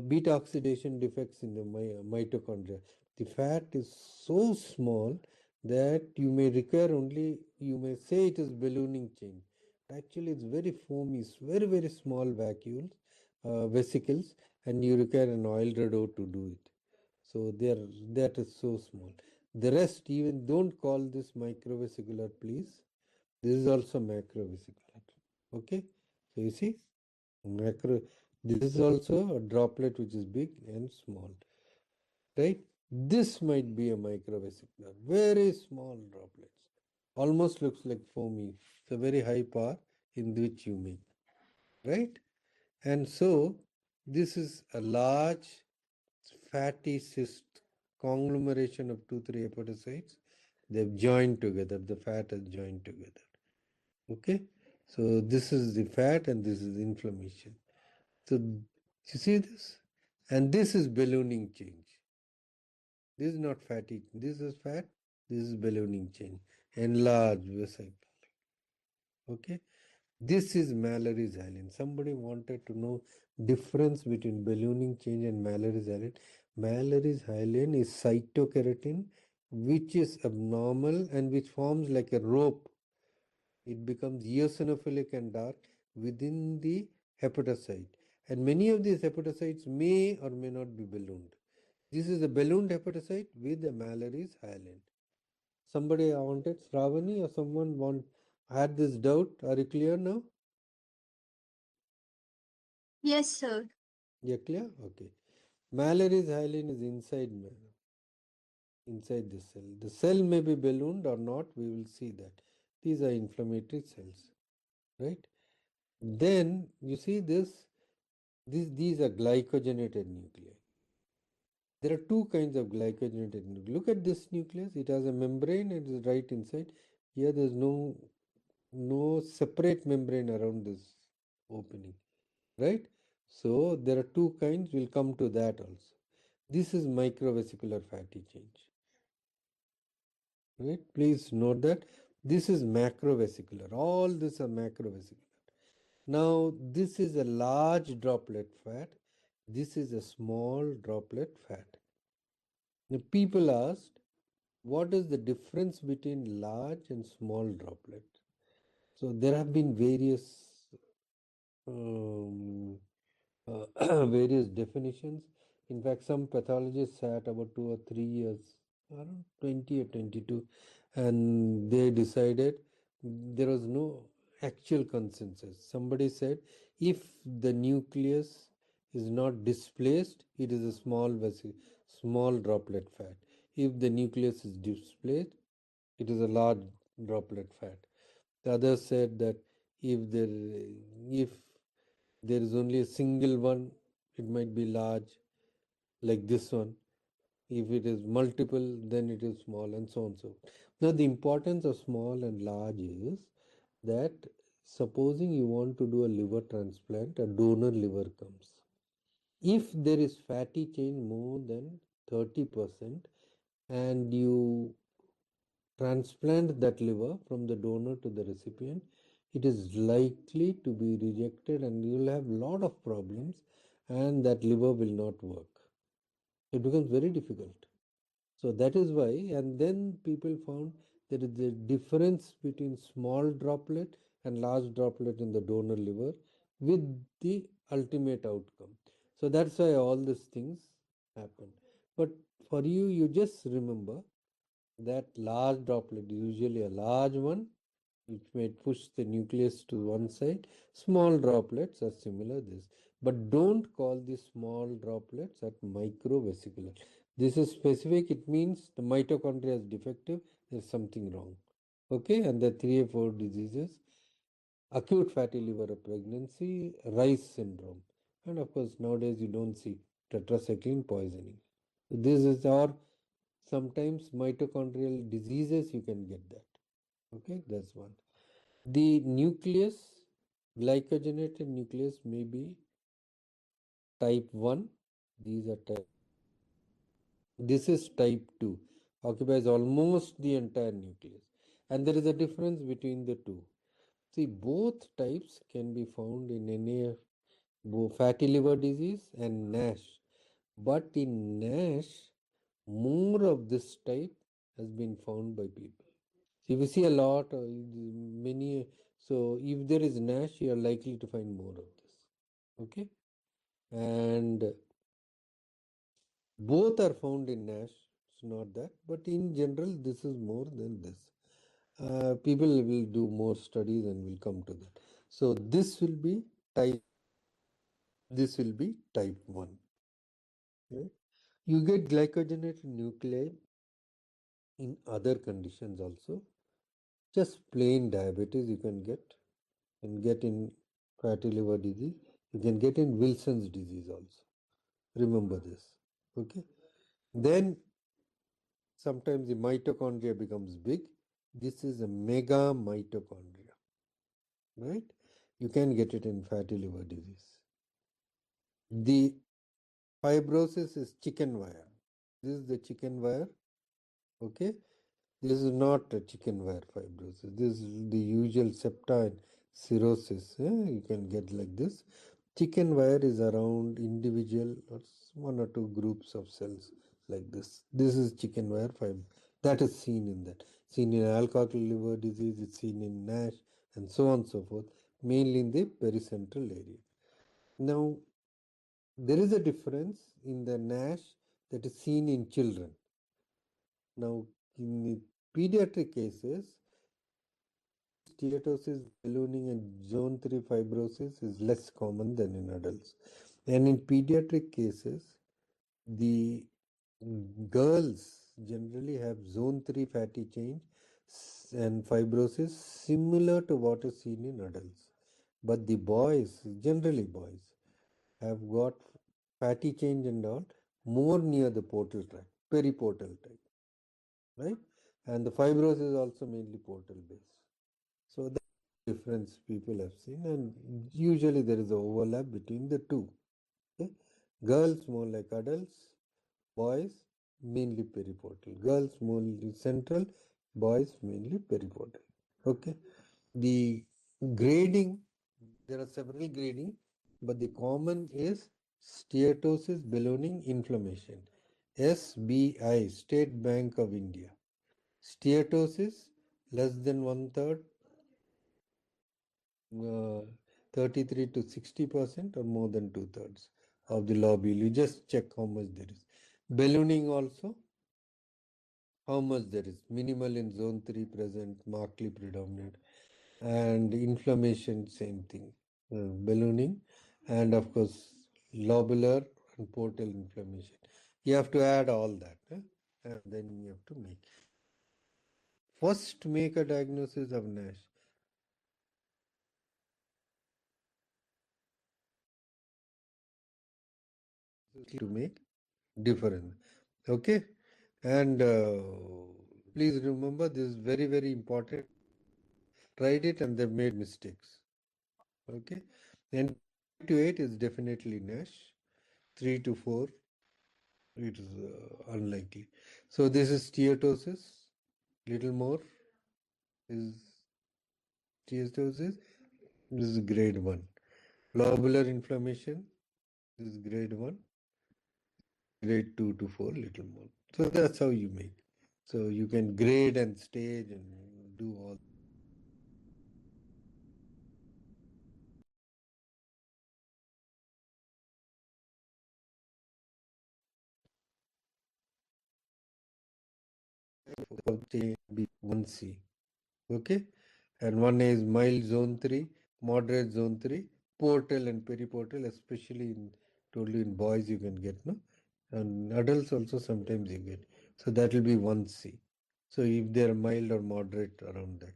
beta oxidation defects in the mitochondria. The fat is so small that you may require only, you may say it is ballooning change. Actually, it's very foamy, it's very, very small vacuoles, vesicles, and you require an oil redo to do it. So that is so small. The rest, even don't call this microvesicular, please. This is also macrovesicular. Okay. So you see, macro. This is also a droplet which is big and small, right? This might be a microvesicular, very small droplets. Almost looks like foamy. It's a very high power in which you make, right? And so this is a large fatty cyst conglomeration of 2-3 hepatocytes. They've joined together. The fat has joined together. Okay. So this is the fat and this is inflammation. So you see this? And this is ballooning change. This is not fatty. This is fat. This is ballooning change. Enlarged vesicle. Okay. This is Mallory's hyaline. Somebody wanted to know difference between ballooning change and Mallory's hyaline. Mallory's hyaline is cytokeratin, which is abnormal and which forms like a rope. It becomes eosinophilic and dark within the hepatocyte. And many of these hepatocytes may or may not be ballooned. This is a ballooned hepatocyte with a Mallory's hyaline. Somebody wanted, Sravani or someone had this doubt. Are you clear now? Yes, sir. You're clear? Okay. Mallory's hyaline is inside the cell. The cell may be ballooned or not. We will see that. These are inflammatory cells, right? Then you see this. These are glycogenated nuclei. There are two kinds of glycogenated nuclei. Look at this nucleus. It has a membrane. It is right inside. Here there is no separate membrane around this opening, right? So there are two kinds. We'll come to that also. This is microvesicular fatty change, right? Please note that this is macrovesicular. All this are macrovesicular. Now this is a large droplet fat. This is a small droplet fat. Now people asked, what is the difference between large and small droplet? So there have been various um, various definitions. In fact, some pathologists sat about 2 or 3 years, around 20 or 22, and they decided there was no actual consensus. Somebody said if the nucleus is not displaced, it is a small droplet fat. If the nucleus is displaced, it is a large droplet fat. The others said that if there is only a single one, it might be large, like this one. If it is multiple, then it is small, and so on. So now the importance of small and large is that supposing you want to do a liver transplant, a donor liver comes. If there is fatty change more than 30% and you transplant that liver from the donor to the recipient, it is likely to be rejected and you will have a lot of problems and that liver will not work. It becomes very difficult. So that is why, and then people found there is a difference between small droplet and large droplet in the donor liver with the ultimate outcome. So that's why all these things happen. But for you, you just remember that large droplet is usually a large one which may push the nucleus to one side. Small droplets are similar this, but don't call these small droplets at microvesicular. This is specific. It means the mitochondria is defective. There's something wrong. Okay, and the 3 or 4 diseases: acute fatty liver of pregnancy, Rice syndrome, and of course nowadays you don't see tetracycline poisoning. This is, or sometimes mitochondrial diseases, you can get that. Okay, that's one. The nucleus, glycogenated nucleus, may be type 1. These are type. This is type 2, occupies almost the entire nucleus. And there is a difference between the two. See, both types can be found in NAF, fatty liver disease and NASH. But in NASH, more of this type has been found by people. So if you see a lot, many, so if there is NASH, you are likely to find more of this. Okay, and both are found in NASH. It's not that, but in general, this is more than this. People will do more studies and will come to that. So this will be type. This will be type 1. Right? You get glycogenated nuclei in other conditions also. Just plain diabetes you can get, and get in fatty liver disease. You can get in Wilson's disease also. Remember this. Okay. Then sometimes the mitochondria becomes big. This is a mega mitochondria. Right? You can get it in fatty liver disease. The fibrosis is chicken wire. This is the chicken wire. Okay, this is not a chicken wire fibrosis. This is the usual septine cirrhosis. You can get like this. Chicken wire is around individual or one or two groups of cells like this. This is chicken wire fiber. That is seen in that. Seen in alcoholic liver disease, it's seen in NASH, and so on and so forth, mainly in the pericentral area. Now, there is a difference in the NASH that is seen in children. Now, in the pediatric cases, steatosis, ballooning, and zone 3 fibrosis is less common than in adults. And in pediatric cases, the girls generally have zone 3 fatty change and fibrosis similar to what is seen in adults. But the boys, generally boys, have got fatty change and all more near the portal tract, periportal type, right? And the fibrosis is also mainly portal based. So that's the difference people have seen, and usually there is an overlap between the two. Okay? Girls more like adults, boys mainly periportal. Girls mainly central, boys mainly periportal. Okay. The grading, there are several grading, but the common is steatosis, ballooning, inflammation. SBI, State Bank of India. Steatosis less than 1/3, 33 to 60%, or more than 2/3 of the lobule. You just check how much there is. Ballooning also, how much there is. Minimal in zone 3 present, markedly predominant. And inflammation, same thing. Ballooning, and of course, lobular and portal inflammation. You have to add all that, and then you have to make. First, make a diagnosis of NASH. To make difference. Okay, and please remember, this is very, very important. Tried it and they've made mistakes. Okay, and to 8 is definitely NASH. 3 to 4, it is unlikely. So this is steatosis. Little more is steatosis. This is grade 1. Lobular inflammation. This is grade 1. Grade 2 to 4, little more. So that's how you make. So you can grade and stage and do all. Be 1C. Okay, and one is mild zone 3, moderate zone 3, portal and periportal, especially in told you in boys you can get, no, and adults also sometimes you get. So that will be 1C. So if they are mild or moderate around that,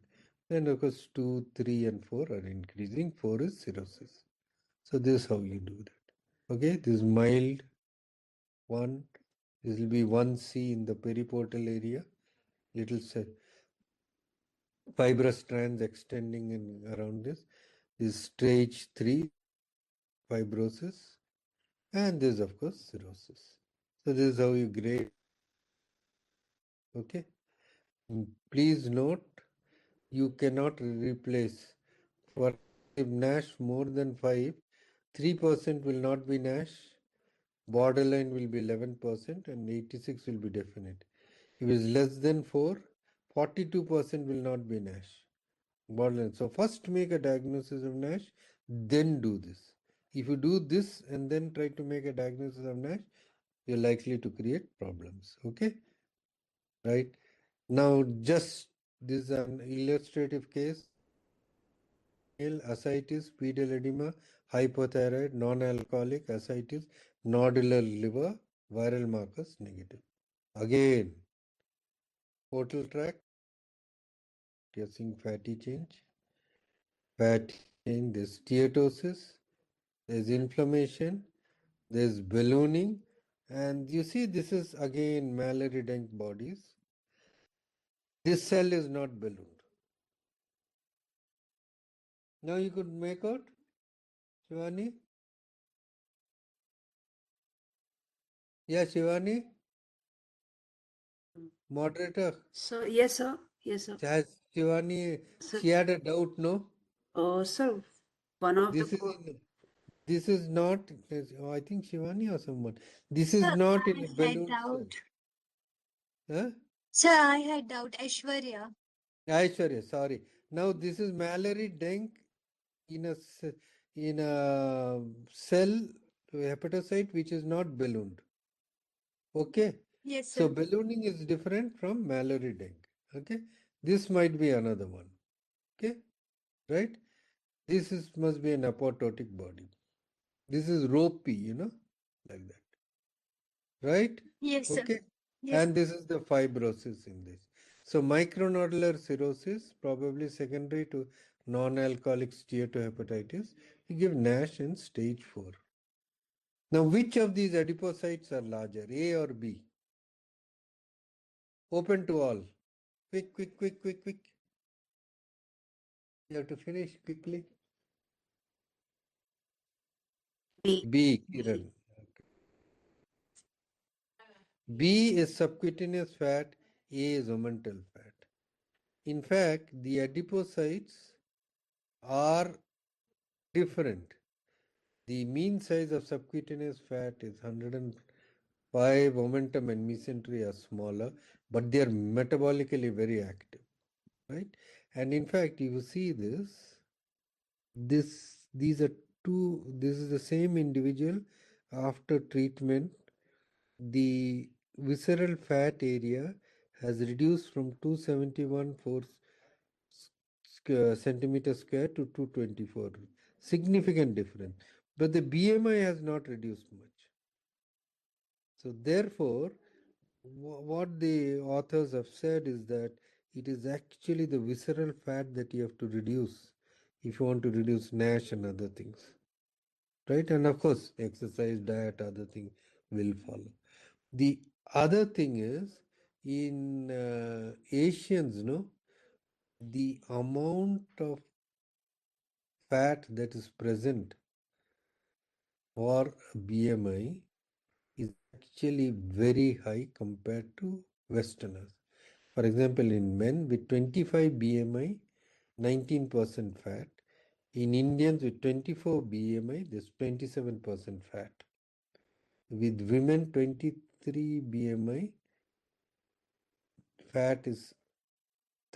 then of course 2, 3, and 4 are increasing. 4 is cirrhosis. So this is how you do that. Okay, this is mild 1. This will be 1C in the periportal area. Little fibrous strands extending in around this is stage 3 fibrosis, and this of course cirrhosis. So this is how you grade. Okay, please note, you cannot replace for if NASH more than 5, 3% will not be NASH, borderline will be 11%, and 86 will be definite. If it is less than 4, 42% will not be NASH. Borderline. So first make a diagnosis of NASH, then do this. If you do this and then try to make a diagnosis of NASH, you're likely to create problems. Okay, right? Now, just this is an illustrative case. Male ascites, pedal edema, hypothyroid, non-alcoholic ascites, nodular liver, viral markers negative. Again, portal tract, you're seeing fatty change. Fatty change, there's steatosis, there's inflammation, there's ballooning, and you see this is again Mallory-Denk bodies. This cell is not ballooned. Now you could make out, Shivani? Yeah, Shivani? Moderator, So yes, sir. Yes, sir. has Shivani, Sir, she had a doubt, no? sir, one of the This is this is not, I think Shivani or someone. This is Sir, not in I a had balloon cell. doubt. Huh? Sir, I had doubt. Aishwarya. Aishwarya, sorry. Now this is Mallory Denk in in a cell hepatocyte which is not ballooned. Okay. Yes, So sir. ballooning is different from Mallory Denk. Okay. This might be another one. Okay. Right. This is must be an apoptotic body. This is ropey, like that. Right? Yes, sir. Okay. Yes. And this is the fibrosis in this. So micronodular cirrhosis, probably secondary to non-alcoholic steatohepatitis, you give NASH in stage 4. Now, which of these adipocytes are larger, A or B? Open to all. Quick, quick, quick, quick, quick. You have to finish quickly. B. B, Kiran. B is subcutaneous fat, A is omental fat. In fact, the adipocytes are different. The mean size of subcutaneous fat is 105, momentum and mesentery are smaller, but they are metabolically very active, right? And in fact, you see these are this is the same individual after treatment. The visceral fat area has reduced from 271 centimeter square to 224. Significant difference. But the BMI has not reduced much. So therefore, what the authors have said is that it is actually the visceral fat that you have to reduce if you want to reduce NASH and other things. Right? And of course, exercise, diet, other things will follow. The other thing is in Asians, the amount of fat that is present for BMI is actually very high compared to Westerners. For example, in men with 25 BMI, 19% fat. In Indians with 24 BMI, there's 27% fat. With women 23 BMI, fat is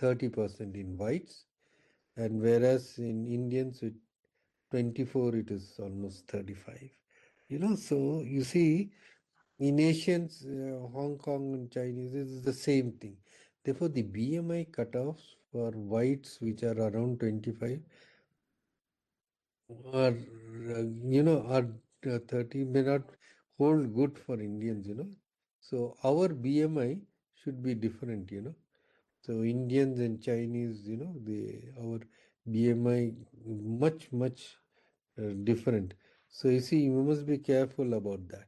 30% in whites, and whereas in Indians with 24 it is almost 35. So you see in Asians, Hong Kong and Chinese is the same thing. Therefore, the BMI cutoffs for whites which are around 25 are, are 30 may not hold good for Indians. So our BMI should be different. So Indians and Chinese, our BMI much different. So you see, you must be careful about that.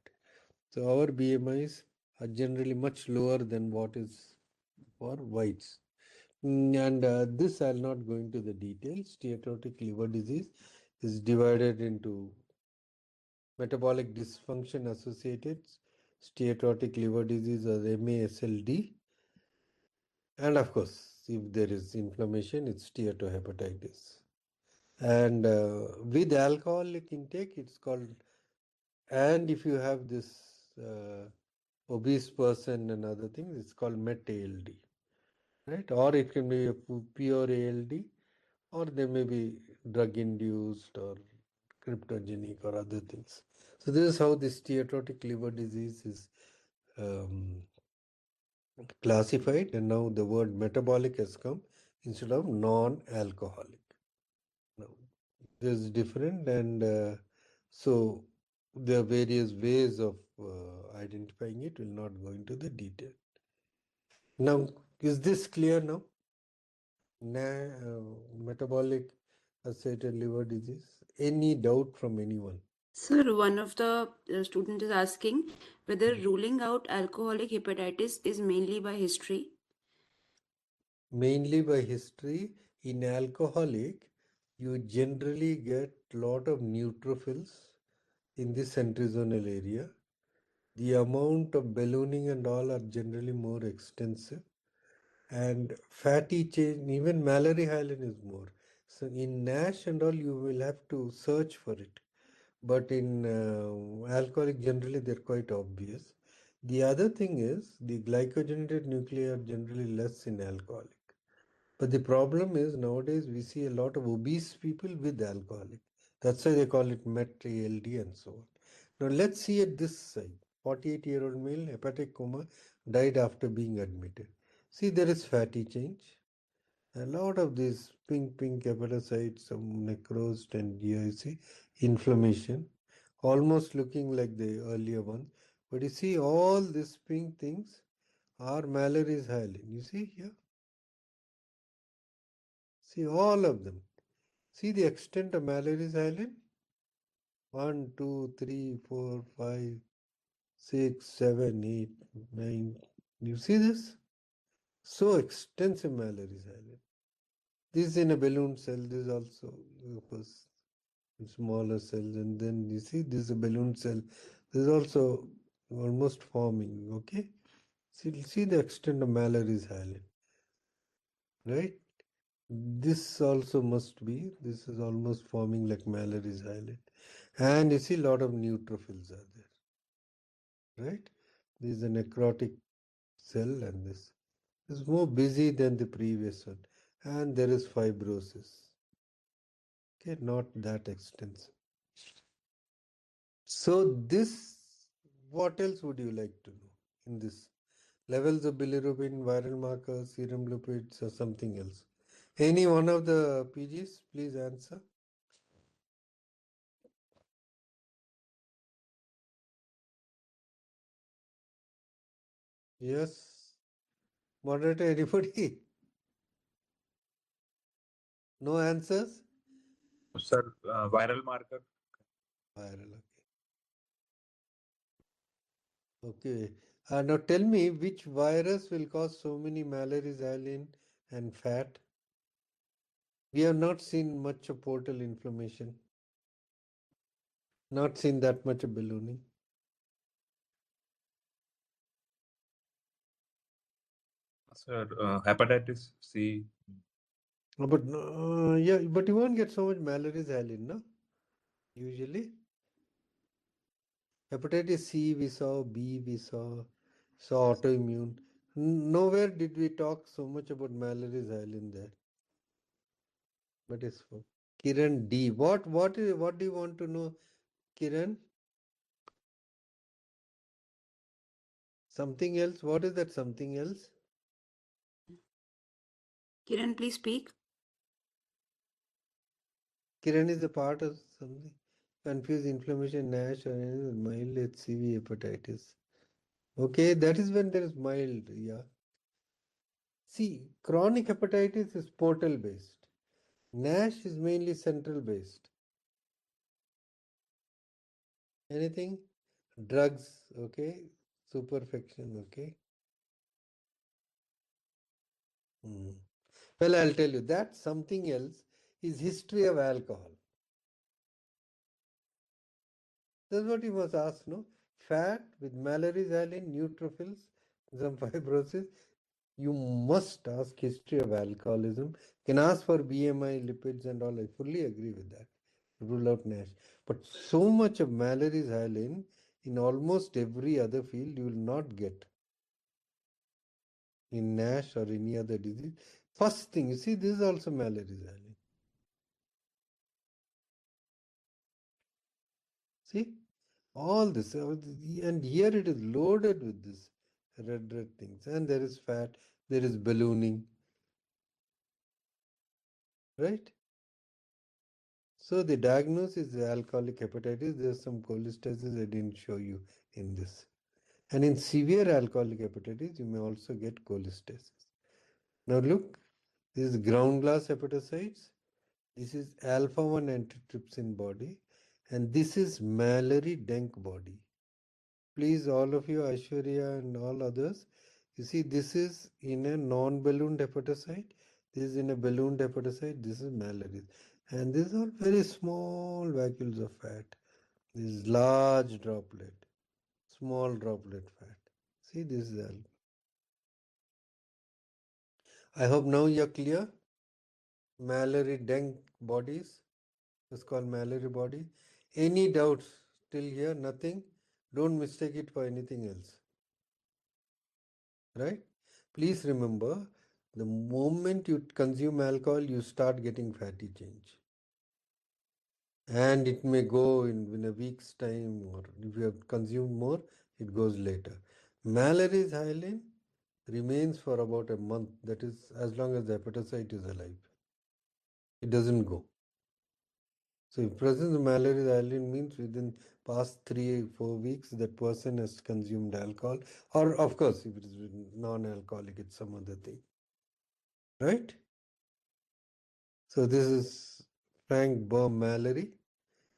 So our BMIs are generally much lower than what is for whites. And this I'll not go into the details. Steatotic liver disease is divided into metabolic dysfunction associated steatotic liver disease or MASLD. And of course, if there is inflammation, it's steatohepatitis. And with alcoholic intake, it's called, and if you have this obese person and other things, it's called MET-ALD, right? Or it can be a pure ALD, or there may be drug-induced or cryptogenic or other things. So this is how this steatotic liver disease is um, classified, and now the word metabolic has come instead of non-alcoholic. Now, this is different, and so there are various ways of identifying it. Will not go into the detail. Now, is this clear now? Metabolic associated liver disease. Any doubt from anyone? Sir, one of the student is asking whether ruling out alcoholic hepatitis is mainly by history. Mainly by history. In alcoholic, you generally get lot of neutrophils in the centrizonal area, The amount of ballooning and all are generally more extensive. And fatty chain, even Mallory hyaline is more. So in NASH and all, you will have to search for it. But in alcoholic, generally, they're quite obvious. The other thing is the glycogenated nuclei are generally less in alcoholic. But the problem is nowadays we see a lot of obese people with alcoholic. That's why they call it MET-ALD and so on. Now let's see at this side. 48-year-old male, hepatic coma, died after being admitted. See, there is fatty change. A lot of these pink hepatocytes, some necrosed, and here you see inflammation, almost looking like the earlier one. But you see all these pink things are Mallory's hyaline. You see here? See all of them. See the extent of Mallory's hyaline? 1, 2, 3, 4, 5, 6, 7, 8, 9. You see this? So extensive Mallory's hyaline. This is in a balloon cell. This is also smaller cells, and then you see this is a balloon cell. This is also almost forming. Okay, see the extent of Mallory's hyaline, right? This also must be. This is almost forming like Mallory's hyaline, and you see a lot of neutrophils are there, right? This is a necrotic cell, and this is more busy than the previous one, and there is fibrosis. Okay, not that extensive. So this, what else would you like to know in this? Levels of bilirubin, viral markers, serum lipids, or something else? Any one of the PGs, please answer. Yes. Moderator, anybody? No answers? Sir, viral marker. Viral, okay. Okay. Now tell me which virus will cause so many Mallory's hyaline and fat? We have not seen much of portal inflammation. Not seen that much of ballooning. Sir, hepatitis C. But yeah, but you won't get so much Mallory's hyaline, no? Usually. Hepatitis C we saw, B we saw autoimmune. Nowhere did we talk so much about Mallory's hyaline there. But it's for Kiran D. What do you want to know, Kiran? Something else? What is that something else? Kiran, please speak. Kiran is a part of something. Confused inflammation, NASH, or mild HCV hepatitis. Okay, that is when there is mild, yeah. See, chronic hepatitis is portal based. NASH is mainly central based. Anything? Drugs, okay. Superfection, okay. Well, I'll tell you that something else is history of alcohol. That's what you must ask, no? Fat with Mallory's hyaline, neutrophils, some fibrosis. You must ask history of alcoholism. You can ask for BMI, lipids, and all. I fully agree with that. Rule out NASH. But so much of Mallory's hyaline in almost every other field you will not get in NASH or any other disease. First thing, you see, this is also Mallory's hyaline. See, all this, and here it is loaded with this red things, and there is fat, there is ballooning, right? So the diagnosis is alcoholic hepatitis. There's some cholestasis I didn't show you in this. And in severe alcoholic hepatitis, you may also get cholestasis. Now look, this is ground glass hepatocytes. This is alpha-1 antitrypsin body. And this is Mallory Denk body. Please, all of you, Aishwarya and all others, you see this is in a non-ballooned hepatocyte. This is in a ballooned hepatocyte. This is Mallory. And these are very small vacuoles of fat. This is large droplet. small droplet fat. See, this is alpha. I hope now you're clear. Mallory Denk bodies. It's called Mallory body. Any doubts till here? Nothing? Don't mistake it for anything else. Right? Please remember, the moment you consume alcohol, you start getting fatty change. And it may go in a week's time, or if you have consumed more, it goes later. Mallory's hyaline remains for about a month. That is as long as the hepatocyte is alive. It doesn't go. So if presence of Mallory's hyaline means within past 3-4 weeks that person has consumed alcohol, or of course if it is non-alcoholic, it's some other thing. Right? So this is Frank Baum Mallory,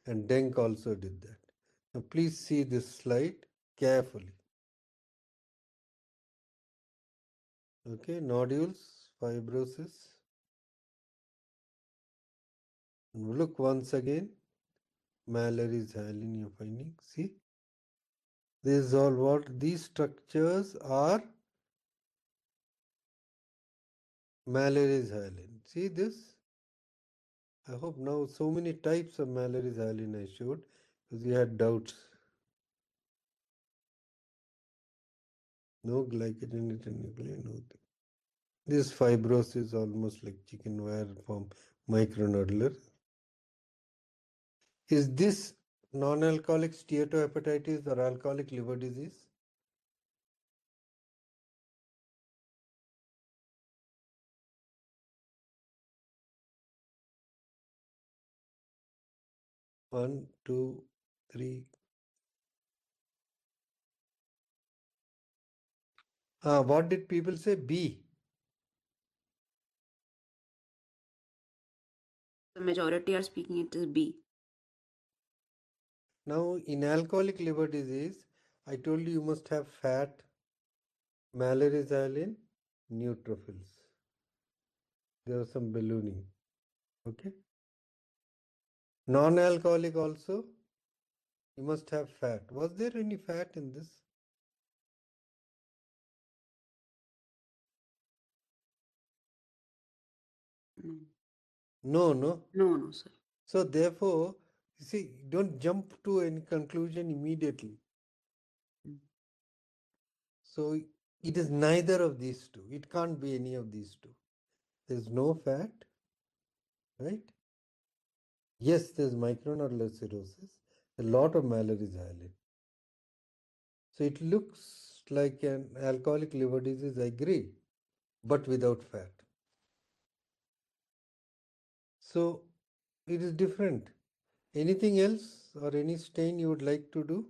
and Denk also did that. Now please see this slide carefully. Okay, nodules, fibrosis. And look once again, Mallory's hyaline you're finding. See, this is all what these structures are. Mallory's hyaline. See this? I hope now so many types of Mallory's hyaline I showed because you had doubts. No glycogenetic nuclei, no. This fibrosis is almost like chicken wire from micronodular. Is this non-alcoholic steatohepatitis or alcoholic liver disease? One, two, three. What did people say? B. The majority are speaking it is B. Now, in alcoholic liver disease, I told you must have fat, Mallory's hyaline, neutrophils. There was some ballooning. Okay. Non-alcoholic also, you must have fat. Was there any fat in this? No. No, no. No, sir. So therefore, you see, don't jump to any conclusion immediately. So it is neither of these two. It can't be any of these two. There's no fat, right? Yes, there's micronodular cirrhosis, a lot of Mallory's hyaline. So it looks like an alcoholic liver disease, I agree, but without fat. So it is different. Anything else or any stain you would like to do?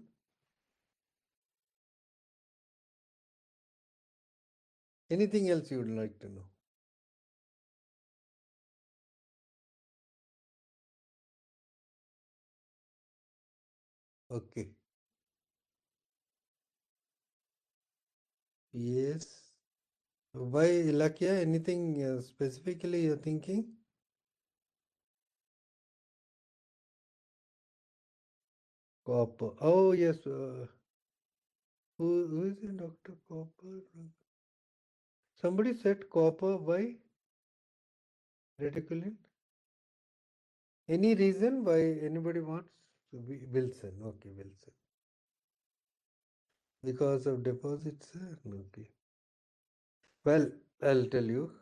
Anything else you would like to know? Okay. Yes. Why, Ilakia? Anything specifically you're thinking? Copper. Oh, yes. Who is it, Dr. Copper? Somebody said copper. Why? Reticulin? Any reason why anybody wants? Wilson. Okay, Wilson. Because of deposits? Okay. Well, I'll tell you.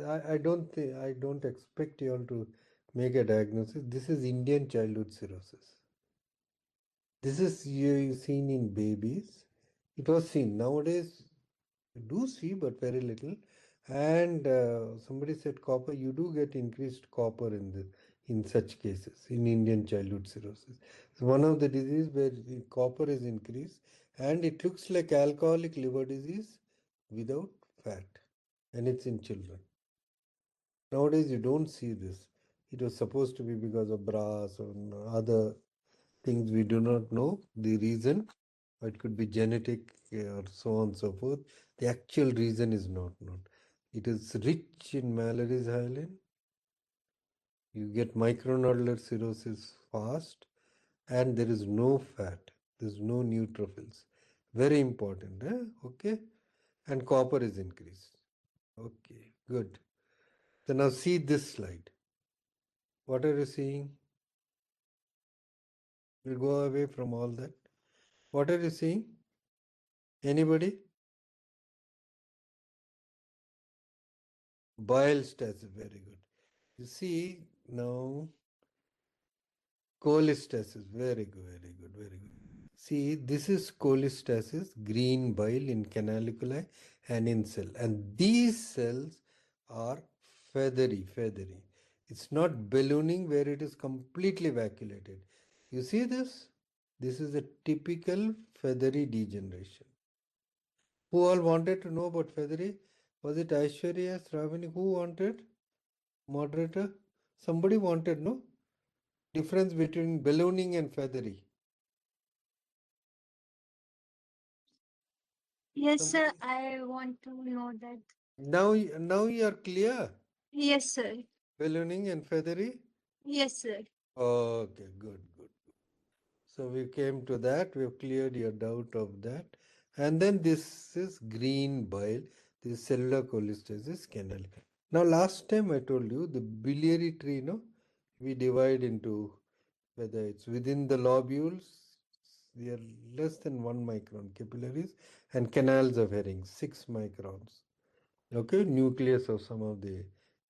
I don't expect you all to make a diagnosis. This is Indian childhood cirrhosis. This is you seen in babies. It was seen. Nowadays, you do see, but very little. And somebody said copper. You do get increased copper in such cases in Indian childhood cirrhosis. It's one of the disease where the copper is increased, and it looks like alcoholic liver disease without fat, and it's in children. Nowadays, you don't see this. It was supposed to be because of brass or other things we do not know the reason. It could be genetic or so on and so forth. The actual reason is not known. It is rich in Mallory's hyaline. You get micronodular cirrhosis fast, and there is no fat. There is no neutrophils. Very important. Okay. And copper is increased. Okay, good. So now see this slide. What are you seeing? We'll go away from all that. What are you seeing? Anybody? Bile stasis, very good. You see now cholestasis, very good, very good, very good. See, this is cholestasis, green bile in canaliculi and in cell. And these cells are feathery, feathery. It's not ballooning where it is completely vacuolated. You see this? This is a typical feathery degeneration. Who all wanted to know about feathery? Was it Aishwarya, Shravani? Who wanted? Moderator? Somebody wanted, no? Difference between ballooning and feathery. Yes, sir. Somebody? I want to know that. Now you are clear. Yes, sir. Ballooning and feathery. Yes, sir. Okay, good, good. So we came to that. We have cleared your doubt of that. And then this is green bile. This is cellular cholestasis canal. Now last time I told you the biliary tree, no, we divide into whether it's within the lobules, they are less than 1 micron capillaries, and canals of herring 6 microns. Okay, nucleus of some of the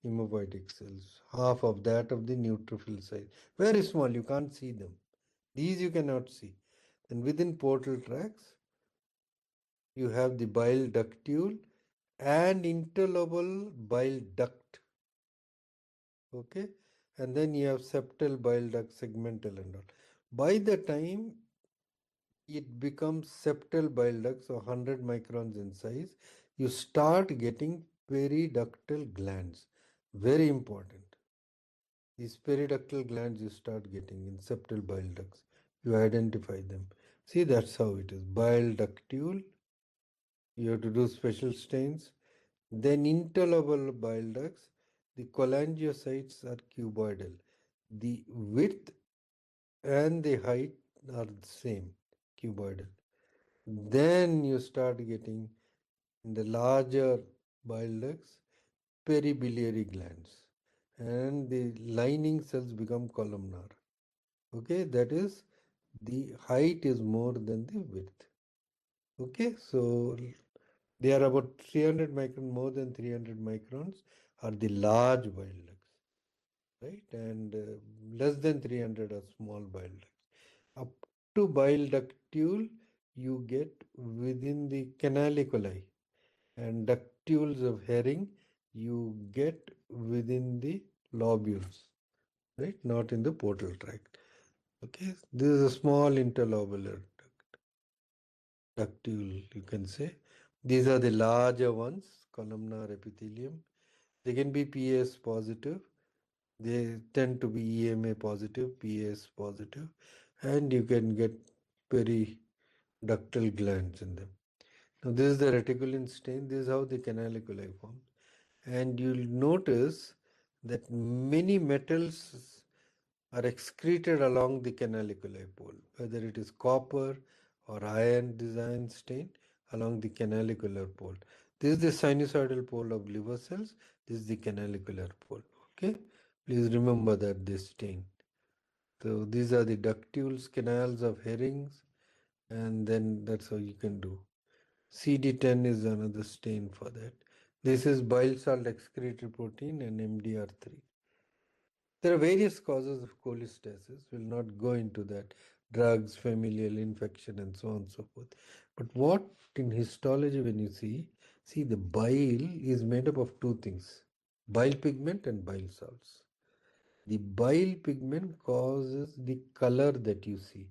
hematopoietic cells, half of that of the neutrophil size. Very small, you can't see them. These you cannot see. And within portal tracts, you have the bile ductule and interlobal bile duct. Okay, and then you have septal bile duct, segmental and all. By the time it becomes septal bile duct, so 100 microns in size, you start getting periductal glands. Very important. These periductal glands you start getting in septal bile ducts. You identify them. See, that's how it is. Bile ductule, you have to do special stains. Then interlobal bile ducts, the cholangiocytes are cuboidal. The width and the height are the same, cuboidal. Then you start getting in the larger bile ducts peribiliary glands, and the lining cells become columnar. Okay, that is the height is more than the width. Okay, so they are about 300 microns, more than 300 microns are the large bile ducts, right? And less than 300 are small bile ducts. Up to bile ductule, you get within the canaliculi, and ductules of herring, you get within the lobules, right? Not in the portal tract. Okay, this is a small interlobular ductule, you can say. These are the larger ones, columnar epithelium. They can be PS positive. They tend to be EMA positive, PS positive, and you can get periductal glands in them. Now, this is the reticulin stain. This is how the canaliculi form. And you'll notice that many metals are excreted along the canaliculi pole, whether it is copper or iron, this iron stain along the canalicular pole. This is the sinusoidal pole of liver cells. This is the canalicular pole. Okay, please remember that this stain. So these are the ductules, canals of herrings, and then that's how you can do. CD10 is another stain for that. This is bile salt excretory protein and MDR3. There are various causes of cholestasis. We'll not go into that. Drugs, familial infection, and so on and so forth. But what in histology, when you see the bile is made up of two things: bile pigment and bile salts. The bile pigment causes the color that you see.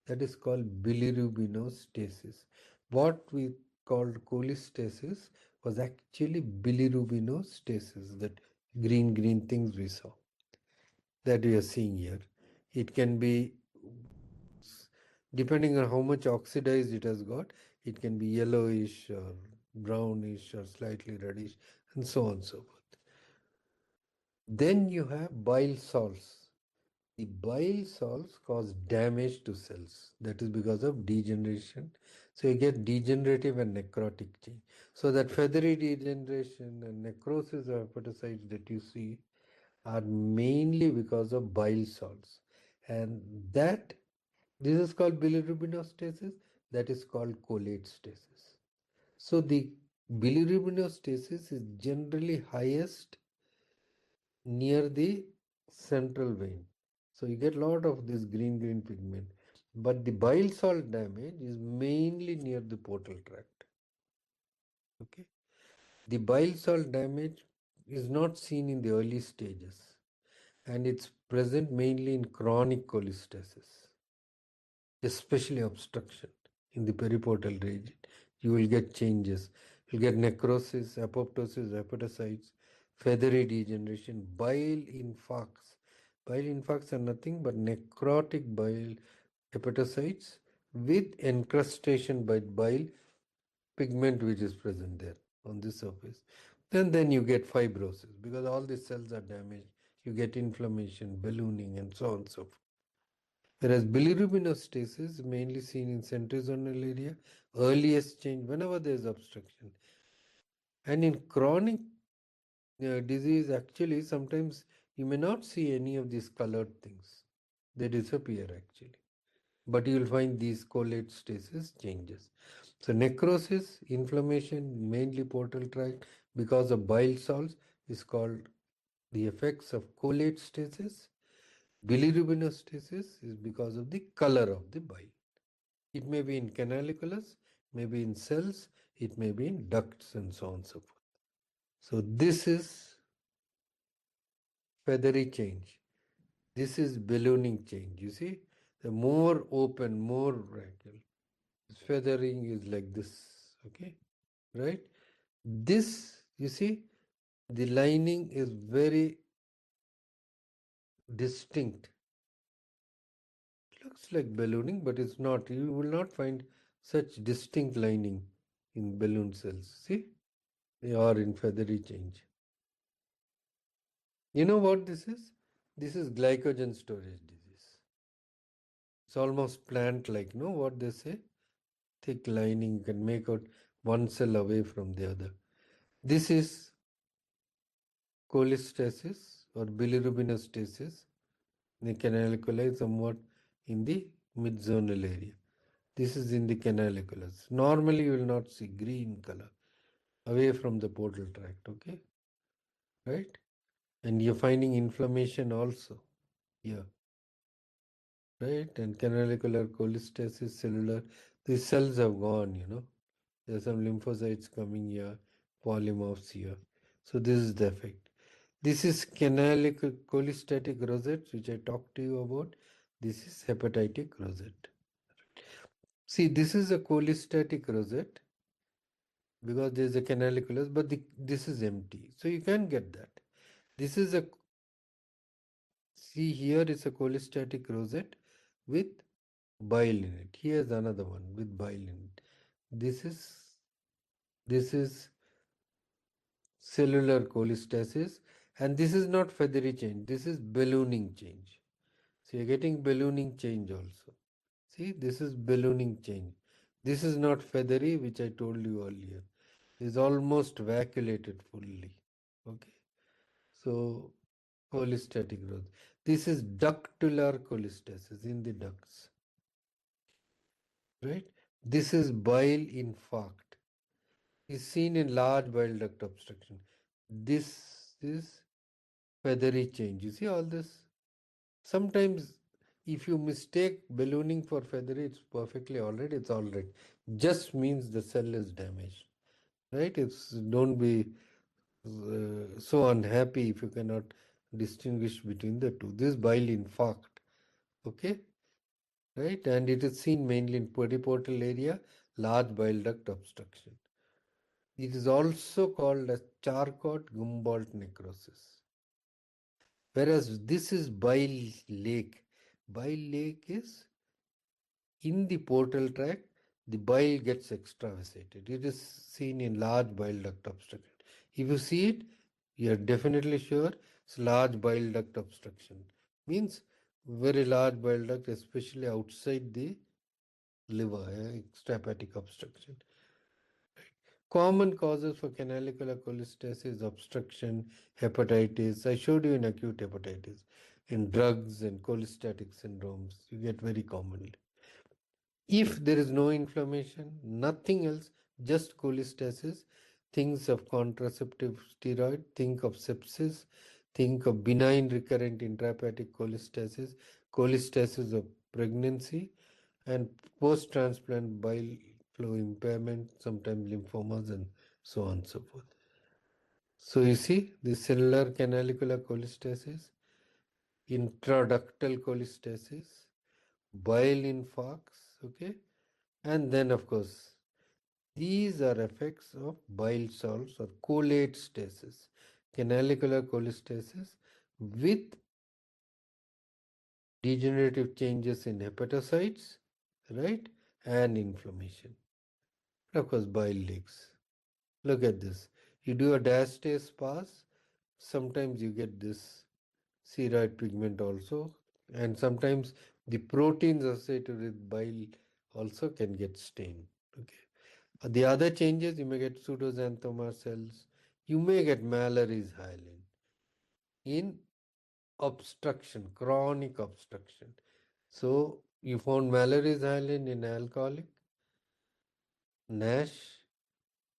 That is called bilirubinostasis. What we called cholestasis was actually bilirubinostasis, that green things we saw, that we are seeing here. It can be, depending on how much oxidized it has got, it can be yellowish or brownish or slightly reddish, and so on and so forth. Then you have bile salts. The bile salts cause damage to cells. That is because of degeneration. So you get degenerative and necrotic change. So that feathery degeneration and necrosis of hepatocytes that you see are mainly because of bile salts. And that, this is called bilirubinostasis, that is called cholestasis. So the bilirubinostasis is generally highest near the central vein. So you get a lot of this green pigment. But the bile salt damage is mainly near the portal tract. Okay. The bile salt damage is not seen in the early stages, and it's present mainly in chronic cholestasis, especially obstruction in the periportal region. You will get changes. You'll get necrosis, apoptosis, hepatocytes, feathery degeneration, bile infarcts. Bile infarcts are nothing but necrotic bile hepatocytes with encrustation by bile pigment which is present there on the surface. Then you get fibrosis because all the cells are damaged. You get inflammation, ballooning, and so on and so forth. Whereas bilirubinostasis is mainly seen in centrizonal area, earliest change whenever there is obstruction. And in chronic disease, actually, sometimes you may not see any of these colored things. They disappear actually. But you will find these cholestasis changes. So necrosis, inflammation, mainly portal tract because of bile salts is called the effects of cholestasis. Bilirubinostasis is because of the color of the bile. It may be in canaliculus, maybe in cells, it may be in ducts and so on and so forth. So this is feathery change. This is ballooning change. You see, the more open, more radial. Feathering is like this, okay, right? This, you see, the lining is very distinct. It looks like ballooning, but it's not. You will not find such distinct lining in balloon cells. See, they are in feathery change. You know what this is? This is glycogen storage disease. It's almost plant-like, no? What they say? Thick lining, you can make out one cell away from the other. This is cholestasis or bilirubinostasis. The canaliculi somewhat in the mid-zonal area. This is in the canaliculus. Normally you will not see green color away from the portal tract, okay? Right? And you're finding inflammation also here. Right? And canalicular cholestasis, cellular, these cells have gone, you know. There's some lymphocytes coming here, polymorphs here. So this is the effect. This is canalic cholestatic rosette, which I talked to you about. This is hepatic rosette. See, this is a cholestatic rosette because there is a canaliculus, but this is empty. So you can get that. This is a, see here is a cholestatic rosette with bile in it. Here's another one with bile in it. This is cellular cholestasis, and this is not feathery change. This is ballooning change. So you're getting ballooning change also. See, this is ballooning change. This is not feathery, which I told you earlier. Is almost vacuolated fully. Okay. So cholestatic growth. This is ductular cholestasis in the ducts. Right? This is bile infarct. Is seen in large bile duct obstruction. This is feathery change. You see all this? Sometimes if you mistake ballooning for feathery, it's perfectly all right. It's all right. Just means the cell is damaged. Right? It's, don't be so unhappy if you cannot distinguish between the two. This bile infarct. Okay? Right? And it is seen mainly in periportal area, large bile duct obstruction. It is also called as Charcot-Gumboldt necrosis. Whereas this is bile lake. Bile lake is in the portal tract, the bile gets extravasated. It is seen in large bile duct obstruction. If you see it, you are definitely sure it's large bile duct obstruction. Means very large bile duct, especially outside the liver, extrahepatic obstruction. Common causes for canalicular cholestasis, obstruction, hepatitis. I showed you in acute hepatitis, in drugs and cholestatic syndromes, you get very commonly. If there is no inflammation, nothing else, just cholestasis, think of contraceptive steroid, think of sepsis, think of benign recurrent intrahepatic cholestasis, cholestasis of pregnancy, and post-transplant bile flow impairment, sometimes lymphomas, and so on and so forth. So you see the cellular canalicular cholestasis, intraductal cholestasis, bile infarcts, okay, and then of course these are effects of bile salts or cholate stasis, canalicular cholestasis with degenerative changes in hepatocytes, right, and inflammation. Of course, bile leaks. Look at this. You do a diastase pass, sometimes you get this ceroid pigment also, and sometimes the proteins associated with bile also can get stained. Okay. The other changes, you may get pseudoxanthoma cells, you may get Mallory's hyalin in obstruction, chronic obstruction. So you found Mallory's hyalin in alcoholic, NASH,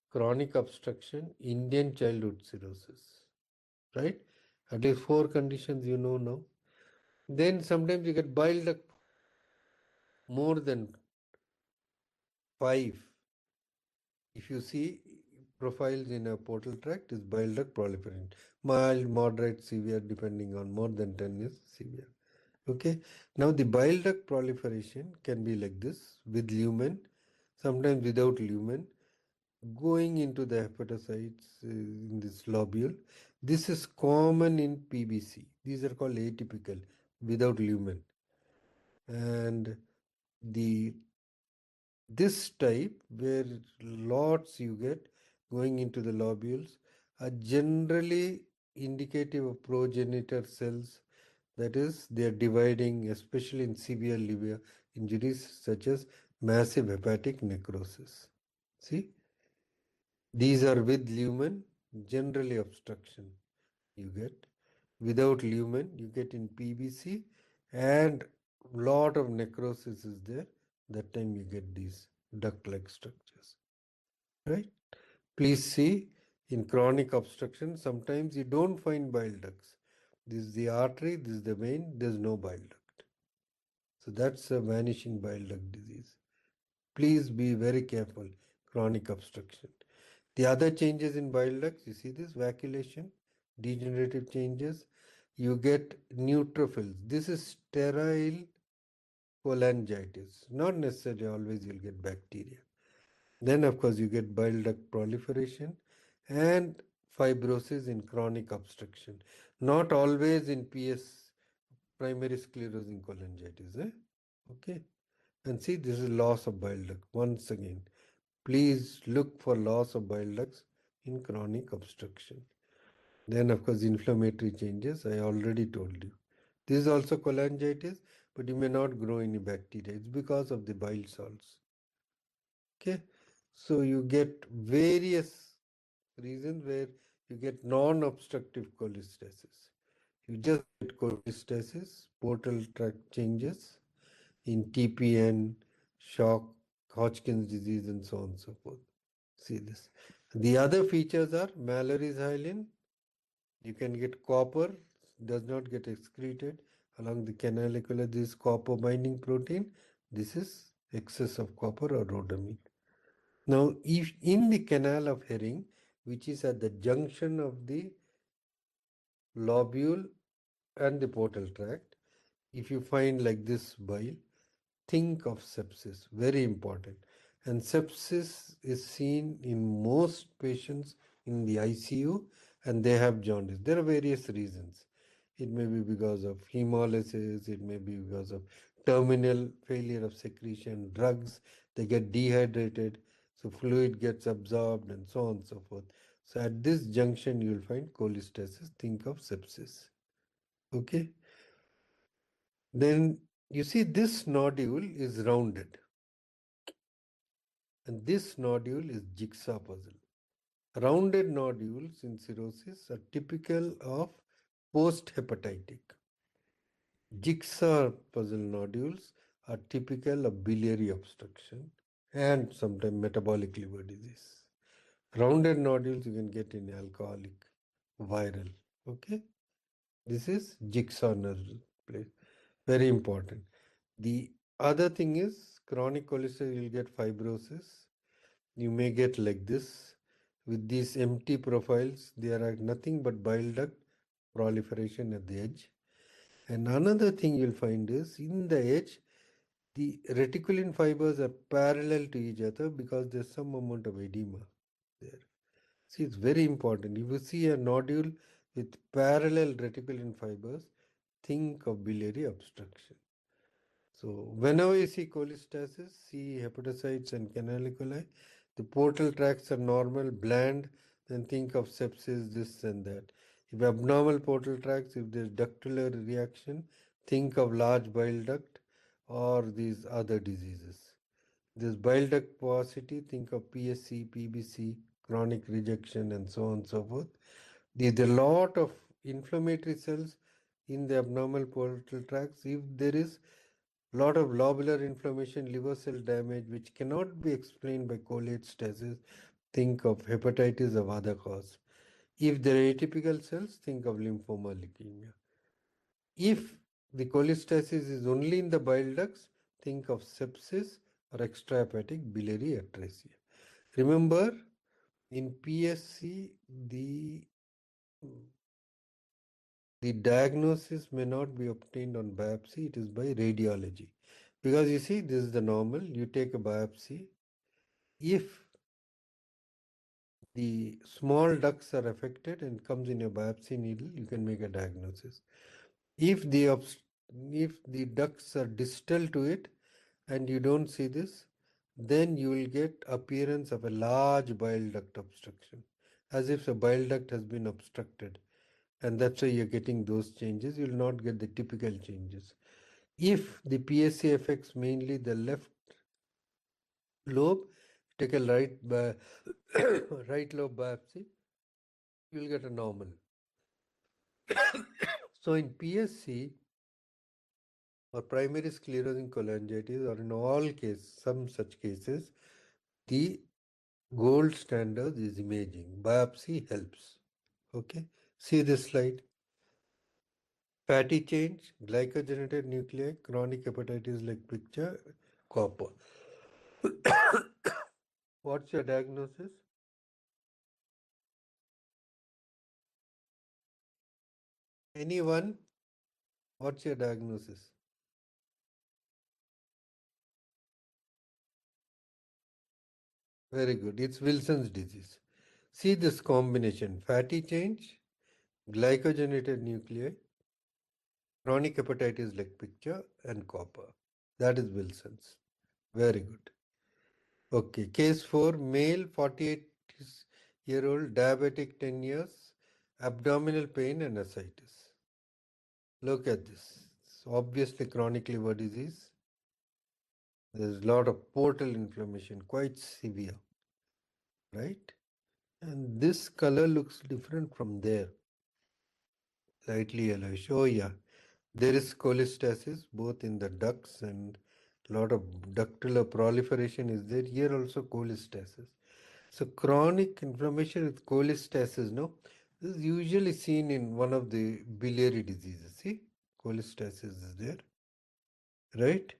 chronic obstruction, Indian childhood cirrhosis, right? At least 4 conditions you know now. Then sometimes you get bile duct more than 5. If you see profiles in a portal tract, is bile duct proliferation. Mild, moderate, severe, depending on more than 10 is severe. Okay. Now the bile duct proliferation can be like this with lumen, sometimes without lumen, going into the hepatocytes in this lobule. This is common in PBC. These are called atypical without lumen. And this type where lots you get going into the lobules are generally indicative of progenitor cells. That is, they are dividing, especially in severe liver injuries such as massive hepatic necrosis. See, these are with lumen, generally obstruction you get. Without lumen, you get in PBC, and lot of necrosis is there. That time you get these duct-like structures, right? Please see, in chronic obstruction, sometimes you don't find bile ducts. This is the artery, this is the vein, there's no bile duct. So that's a vanishing bile duct disease. Please be very careful, chronic obstruction. The other changes in bile ducts, you see this vacillation, degenerative changes. You get neutrophils. This is sterile cholangitis. Not necessarily always you'll get bacteria. Then, of course, you get bile duct proliferation and fibrosis in chronic obstruction. Not always in PS, primary sclerosing cholangitis. Okay. And see, this is loss of bile duct. Once again, please look for loss of bile ducts in chronic obstruction. Then, of course, inflammatory changes, I already told you. This is also cholangitis, but you may not grow any bacteria. It's because of the bile salts. Okay, so you get various reasons where you get non-obstructive cholestasis. You just get cholestasis, portal tract changes in TPN, shock, Hodgkin's disease, and so on and so forth. See this. The other features are Mallory's hyalin. You can get copper, does not get excreted along the canalicular. This copper binding protein. This is excess of copper or rhodamine. Now, if in the canal of Herring, which is at the junction of the lobule and the portal tract, if you find like this bile, think of sepsis, very important. And sepsis is seen in most patients in the ICU, and they have jaundice. There are various reasons. It may be because of hemolysis, it may be because of terminal failure of secretion, drugs, they get dehydrated, so fluid gets absorbed, and so on and so forth. So at this junction, you will find cholestasis, think of sepsis. Okay. Then you see this nodule is rounded. And this nodule is jigsaw puzzle. Rounded nodules in cirrhosis are typical of post-hepatic. Jigsaw puzzle nodules are typical of biliary obstruction and sometimes metabolic liver disease. Rounded nodules you can get in alcoholic, viral. Okay, this is jigsaw nodule place. Very important. The other thing is chronic cholesterol, you'll get fibrosis. You may get like this. With these empty profiles, there are nothing but bile duct proliferation at the edge. And another thing you'll find is in the edge, the reticulin fibers are parallel to each other because there's some amount of edema there. See, it's very important. If you see a nodule with parallel reticulin fibers, think of biliary obstruction. So whenever you see cholestasis, see hepatocytes and canaliculi. The portal tracts are normal, bland, then think of sepsis, this and that. If abnormal portal tracts, if there's ductular reaction, think of large bile duct or these other diseases. This bile duct porosity, think of PSC, PBC, chronic rejection, and so on and so forth. There's a lot of inflammatory cells in the abnormal portal tracts. If there is lot of lobular inflammation, liver cell damage, which cannot be explained by cholestasis, think of hepatitis of other cause. If there are atypical cells, think of lymphoma, leukemia. If the cholestasis is only in the bile ducts, think of sepsis or extrahepatic biliary atresia. Remember, in PSC, the diagnosis may not be obtained on biopsy, it is by radiology. Because you see, this is the normal, you take a biopsy. If the small ducts are affected and comes in your biopsy needle, you can make a diagnosis. If the ducts are distal to it and you don't see this, then you will get appearance of a large bile duct obstruction, as if the bile duct has been obstructed. And that's why you're getting those changes. You will not get the typical changes. If the PSA affects mainly the left lobe, take a right lobe biopsy, you will get a normal. So in PSC or primary sclerosing cholangitis, or in all cases, some such cases, the gold standard is imaging. Biopsy helps. Okay, see this slide. Fatty change, glycogenated nuclei, chronic hepatitis like picture, copper. What's your diagnosis? Anyone? What's your diagnosis? Very good. It's Wilson's disease. See this combination: fatty change, glycogenated nuclei, chronic hepatitis like picture, and copper. That is Wilson's. Very good. Okay, case 4, male, 48-year-old, diabetic, 10 years, abdominal pain and ascites. Look at this. It's obviously chronic liver disease. There's a lot of portal inflammation, quite severe, right? And this color looks different from there. Slightly yellowish. Oh yeah, there is cholestasis both in the ducts and a lot of ductular proliferation is there. Here also cholestasis. So chronic inflammation with cholestasis, no? This is usually seen in one of the biliary diseases. See, cholestasis is there, right?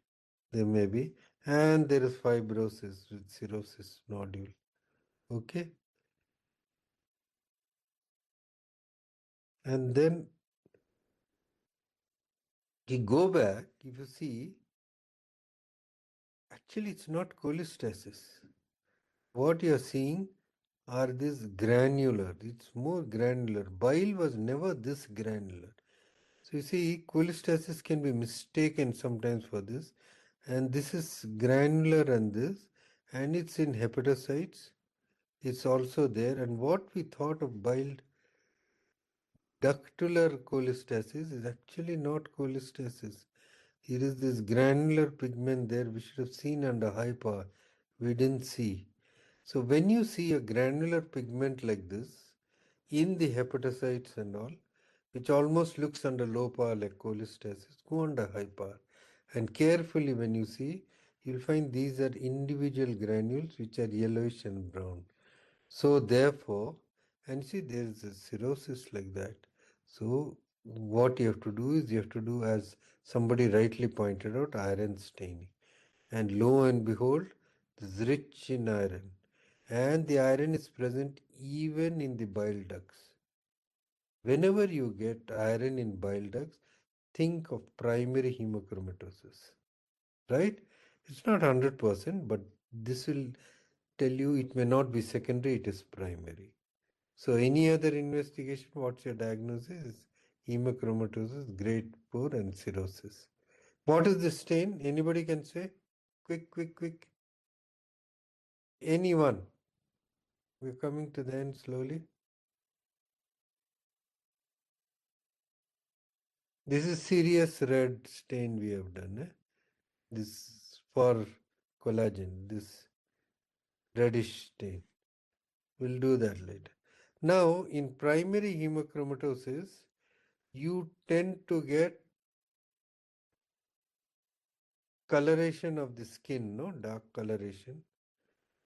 There may be. And there is fibrosis with cirrhosis nodule. Okay. And then you go back, if you see, actually it's not cholestasis. What you are seeing are this granular. It's more granular. Bile was never this granular. So you see, cholestasis can be mistaken sometimes for this. And this is granular and this. And it's in hepatocytes. It's also there. And what we thought of bile ductular cholestasis is actually not cholestasis. Here is this granular pigment there we should have seen under high power. We didn't see. So when you see a granular pigment like this in the hepatocytes and all, which almost looks under low power like cholestasis, go under high power. And carefully when you see, you'll find these are individual granules which are yellowish and brown. So therefore, and see there is a cirrhosis like that. So what you have to do is you have to do, as somebody rightly pointed out, iron staining. And lo and behold, this is rich in iron. And the iron is present even in the bile ducts. Whenever you get iron in bile ducts, think of primary hemochromatosis. Right? It's not 100%, but this will tell you it may not be secondary, it is primary. So any other investigation, what's your diagnosis? Hemochromatosis, grade 4 and cirrhosis. What is the stain? Anybody can say? Quick, quick, quick. Anyone? We're coming to the end slowly. This is serious red stain we have done. This for collagen, this reddish stain. We'll do that later. Now, in primary hemochromatosis, you tend to get coloration of the skin, no? Dark coloration.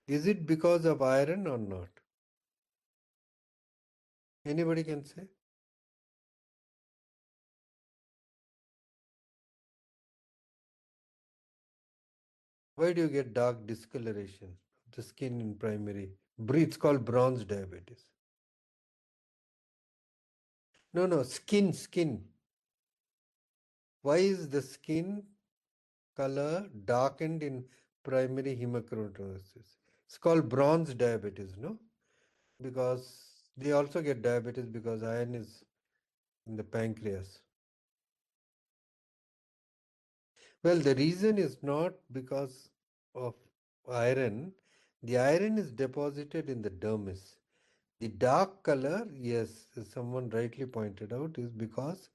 Is it because of iron or not? Anybody can say? Why do you get dark discoloration of the skin in primary? It's called bronze diabetes. No, skin. Why is the skin color darkened in primary hemochromatosis? It's called bronze diabetes, no? Because they also get diabetes because iron is in the pancreas. Well, the reason is not because of iron. The iron is deposited in the dermis. The dark color, yes, as someone rightly pointed out, is because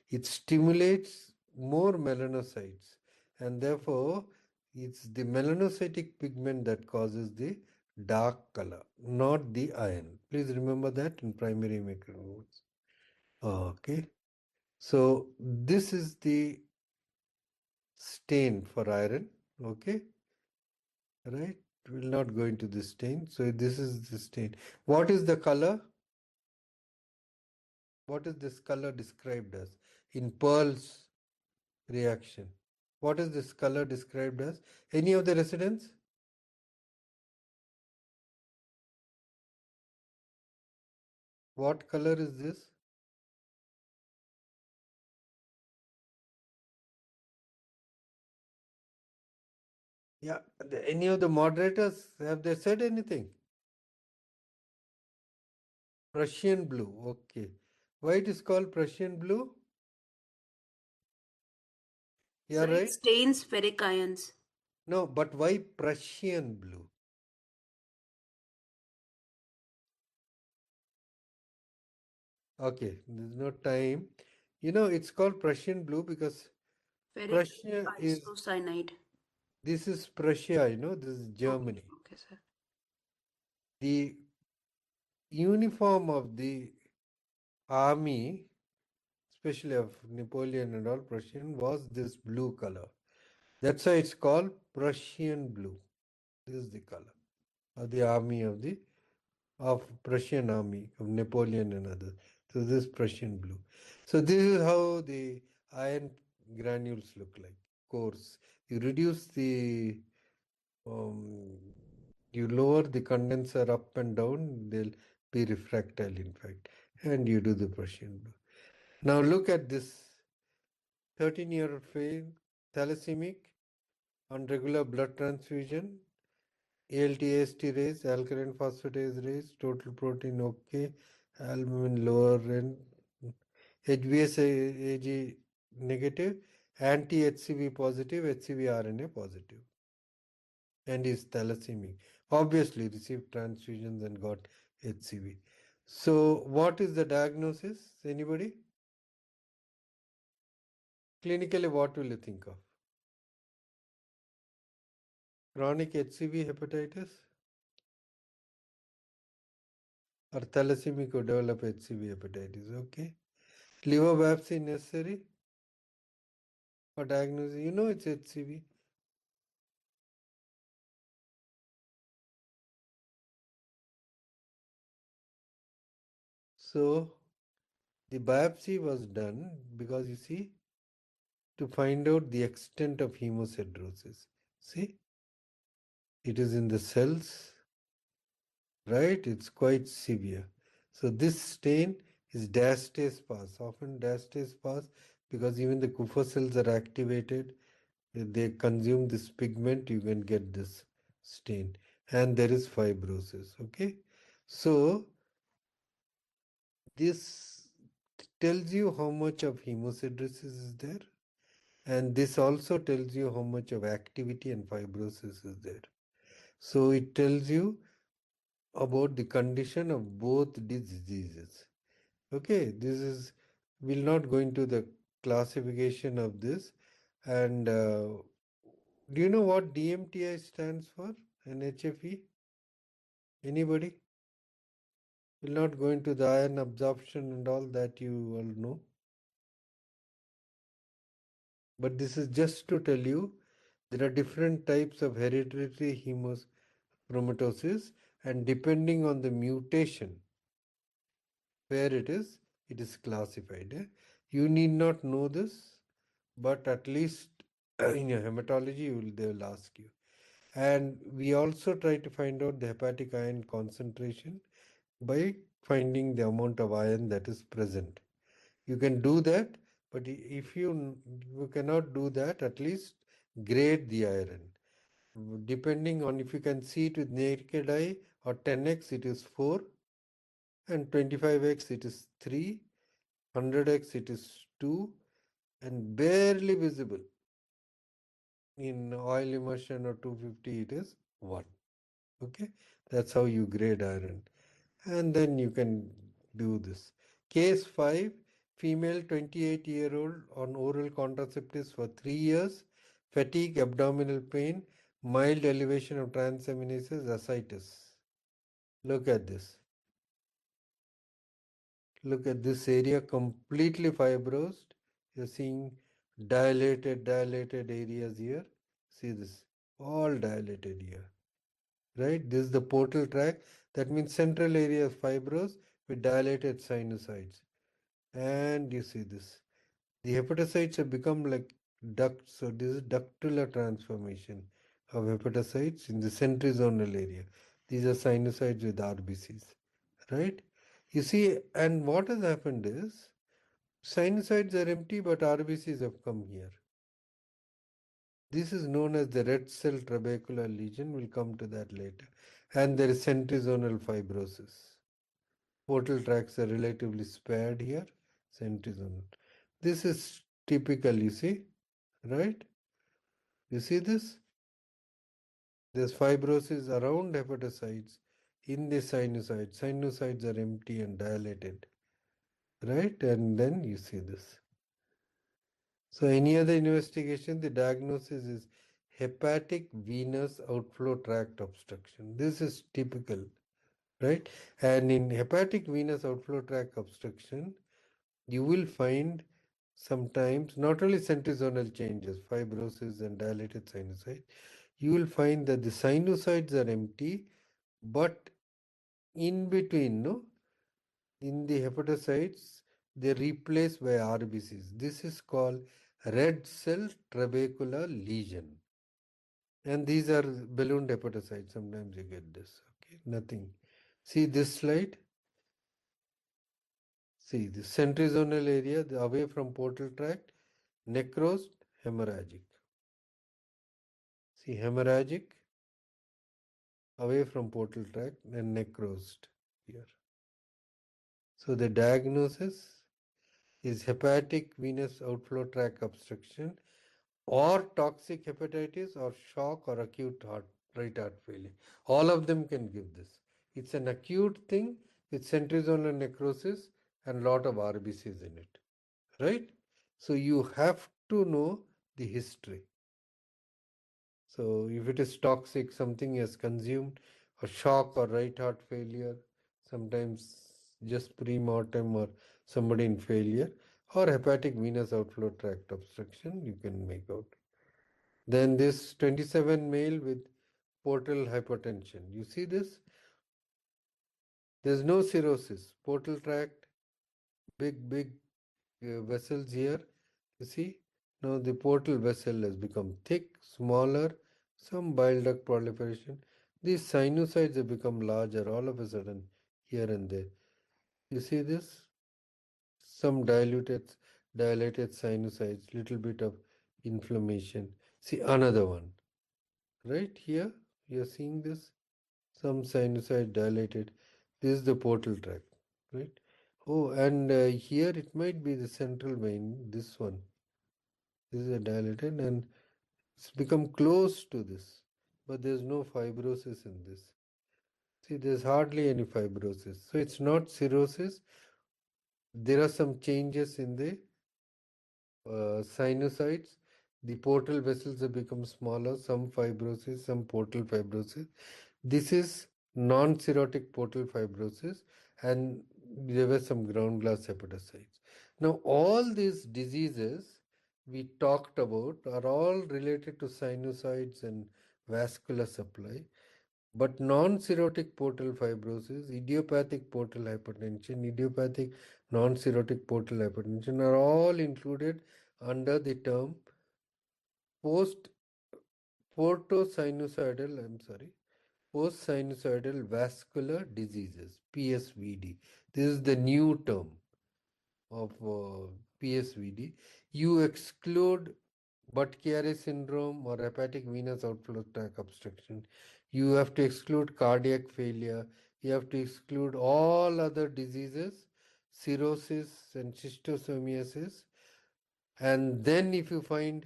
it stimulates more melanocytes, and therefore it's the melanocytic pigment that causes the dark color, not the iron. Please remember that in primary microbes. Okay. So this is the stain for iron. Okay. Right. We'll not go into the stain. So this is the stain. What is the color? What is this color described as in Pearl's reaction? What is this color described as? Any of the residents? What color is this? Yeah, any of the moderators, have they said anything? Prussian blue, okay. Why it is called Prussian blue? Yeah, So it right? stains ferric ions. No, but why Prussian blue? Okay, there's no time. You know, it's called Prussian blue because Ferric Prussia is, isocyanide. this is Prussia, this is Germany. Okay, sir. The uniform of the army, especially of Napoleon and all Prussian, was this blue color. That's why it's called Prussian blue. This is the color of the army of Prussian army of Napoleon and others. So this Prussian blue. So this is how the iron granules look like. Coarse. You reduce the um, you lower the condenser up and down, they'll be refractile in fact. And you do the Prussian blue. Now look at this 13-year-old female, thalassaemic, on regular blood transfusion, ALT AST raised, alkaline phosphatase raised, total protein okay, albumin lower and HbS Ag negative, anti-HCV positive, HCV RNA positive, and is thalassaemic. Obviously received transfusions and got HCV. So what is the diagnosis? Anybody? Clinically, what will you think of? Chronic HCV hepatitis? Or thalassemia could develop HCV hepatitis, okay? Liver biopsy necessary for diagnosis? You know it's HCV. So, the biopsy was done because you see, to find out the extent of hemosiderosis. See, it is in the cells, right? It's quite severe. So this stain is diastase pass, often diastase pass, because even the Kupffer cells are activated. If they consume this pigment, you can get this stain. And there is fibrosis, okay? So this tells you how much of hemosiderosis is there. And this also tells you how much of activity and fibrosis is there. So it tells you about the condition of both these diseases. Okay, this is, we'll not go into the classification of this. And do you know what DMTI stands for and HFE? Anybody? We'll not go into the iron absorption and all that, you all know. But this is just to tell you there are different types of hereditary hemochromatosis, and depending on the mutation where it is classified. You need not know this, but at least in your hematology they will ask you. And we also try to find out the hepatic iron concentration by finding the amount of iron that is present. You can do that, but if you cannot do that, at least grade the iron. Depending on if you can see it with naked eye, or 10x it is 4, and 25x it is 3, 100x it is 2, and barely visible in oil immersion or 250 it is 1. Okay, that's how you grade iron. And then you can do this. Case 5, female 28-year-old on oral contraceptives for 3 years, fatigue, abdominal pain, mild elevation of transaminases, ascites. Look at this. Look at this area, completely fibrosed. You're seeing dilated areas here. See this, all dilated here, right? This is the portal tract. That means central area is fibrous with dilated sinusoids. And you see this. The hepatocytes have become like ducts. So this is ductular transformation of hepatocytes in the centrizonal area. These are sinusoids with RBCs, right? You see, and what has happened is sinusoids are empty, but RBCs have come here. This is known as the red cell trabecular lesion. We'll come to that later. And there is centrizonal fibrosis. Portal tracts are relatively spared here. Centrizonal. This is typical, you see, right? You see this? There's fibrosis around hepatocytes in the sinusoids. Sinusoids are empty and dilated, right? And then you see this. So any other investigation, the diagnosis is hepatic venous outflow tract obstruction. This is typical, right? And in hepatic venous outflow tract obstruction, you will find sometimes not only centrizonal changes, fibrosis and dilated sinusoid, you will find that the sinusoids are empty, but in between, no, in the hepatocytes, they replaced by RBCs. This is called red cell trabecular lesion. And these are ballooned hepatocytes. Sometimes you get this. Okay, nothing. See this slide? See the centrizonal area away from portal tract, necrosed, hemorrhagic. See hemorrhagic, away from portal tract, and necrosed here. So the diagnosis is hepatic venous outflow tract obstruction, or toxic hepatitis, or shock, or acute right heart failure. All of them can give this. It's an acute thing with centrizonal necrosis and lot of RBCs in it, right? So you have to know the history. So if it is toxic, something is consumed, a shock or right heart failure, sometimes just pre-mortem or somebody in failure, or hepatic venous outflow tract obstruction, you can make out. Then this 27 male with portal hypertension. You see this? There's no cirrhosis. Portal tract, big vessels here. You see? Now the portal vessel has become thick, smaller, some bile duct proliferation. These sinusoids have become larger all of a sudden here and there. You see this? Some dilated sinusoids, little bit of inflammation. See another one. Right here, you're seeing this. Some sinusoid dilated. This is the portal tract, right? Oh, and here it might be the central vein, this one. This is a dilated and it's become close to this, but there's no fibrosis in this. See, there's hardly any fibrosis. So it's not cirrhosis. There are some changes in the sinusoids. The portal vessels have become smaller, some fibrosis, some portal fibrosis. This is non-cirrhotic portal fibrosis, and there were some ground glass hepatocytes. Now, all these diseases we talked about are all related to sinusoids and vascular supply. But non-cirrhotic portal fibrosis, idiopathic portal hypertension, idiopathic non-cirrhotic portal hypertension are all included under the term post post-sinusoidal vascular diseases, PSVD. This is the new term of PSVD. You exclude Budd-Chiari syndrome or hepatic venous outflow tract obstruction. You have to exclude cardiac failure. You have to exclude all other diseases, cirrhosis and schistosomiasis. And then if you find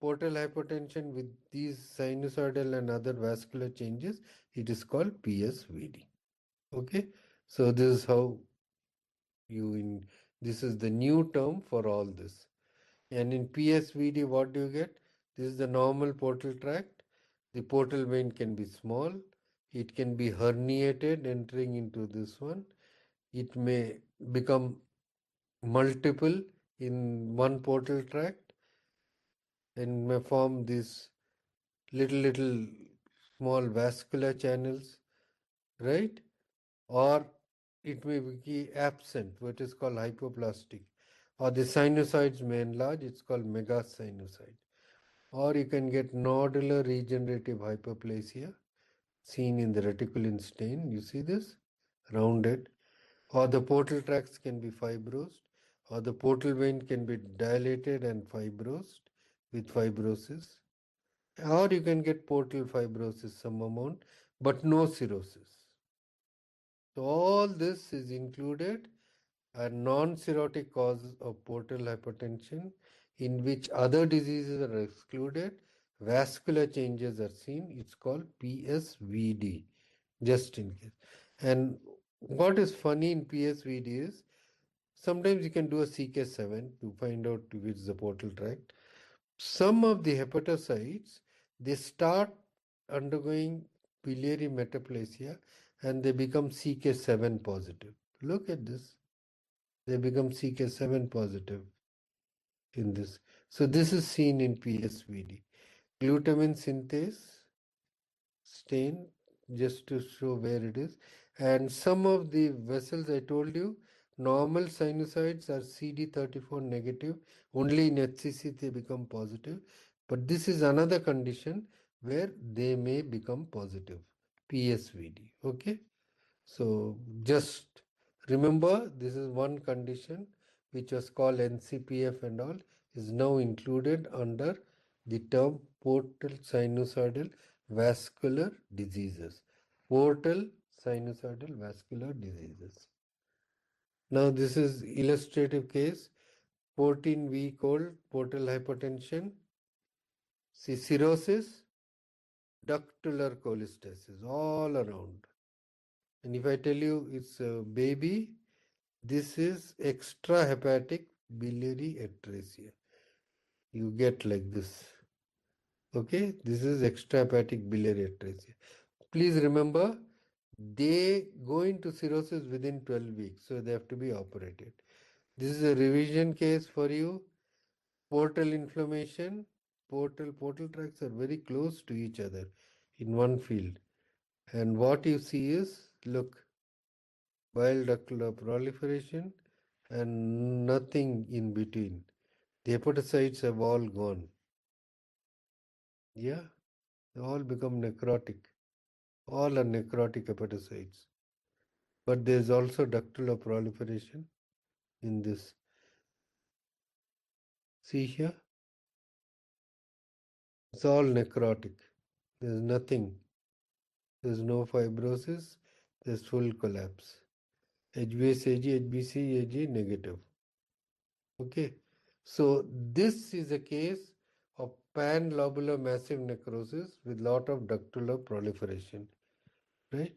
portal hypertension with these sinusoidal and other vascular changes, it is called PSVD. Okay, so this is how this is the new term for all this. And in PSVD, what do you get? This is the normal portal tract. The portal vein can be small. It can be herniated entering into this one. It may become multiple in one portal tract and may form these little small vascular channels, right? Or it may be absent, what is called hypoplastic. Or the sinusoids may enlarge, it's called megasinusoid. Or you can get nodular regenerative hyperplasia seen in the reticulin stain. You see this? Rounded. Or the portal tracts can be fibrosed, or the portal vein can be dilated and fibrosed with fibrosis. Or you can get portal fibrosis some amount, but no cirrhosis. So all this is included a non-cirrhotic cause of portal hypertension in which other diseases are excluded, vascular changes are seen. It's called PSVD, just in case. And what is funny in PSVD is sometimes you can do a CK7 to find out if it's the portal tract. Some of the hepatocytes, they start undergoing biliary metaplasia and they become CK7 positive. Look at this. They become CK7 positive in this. So this is seen in PSVD. Glutamine synthase stain, just to show where it is. And some of the vessels I told you, normal sinusoids are CD34 negative. Only in HCC they become positive. But this is another condition where they may become positive. PSVD. Okay. So just remember, this is one condition which was called NCPF and all is now included under the term portal sinusoidal vascular diseases. Portal sinusoidal vascular diseases. Now this is illustrative case, 14-week-old portal hypertension, see cirrhosis, ductular cholestasis all around. And if I tell you it's a baby, this is extrahepatic biliary atresia. you get like this. Okay, this is extrahepatic biliary atresia. Please remember, they go into cirrhosis within 12 weeks, so they have to be operated. This is a revision case for you. Portal inflammation, portal tracts are very close to each other in one field. And what you see is, look, bile ductal proliferation and nothing in between. The hepatocytes have all gone. Yeah, they all become necrotic. All are necrotic hepatocytes. But there's also ductal proliferation in this. See here? It's all necrotic. There's nothing. There's no fibrosis. There's full collapse. HbS-AG, HbC-AG negative. Okay. So this is a case of pan-lobular massive necrosis with lot of ductal proliferation. Right?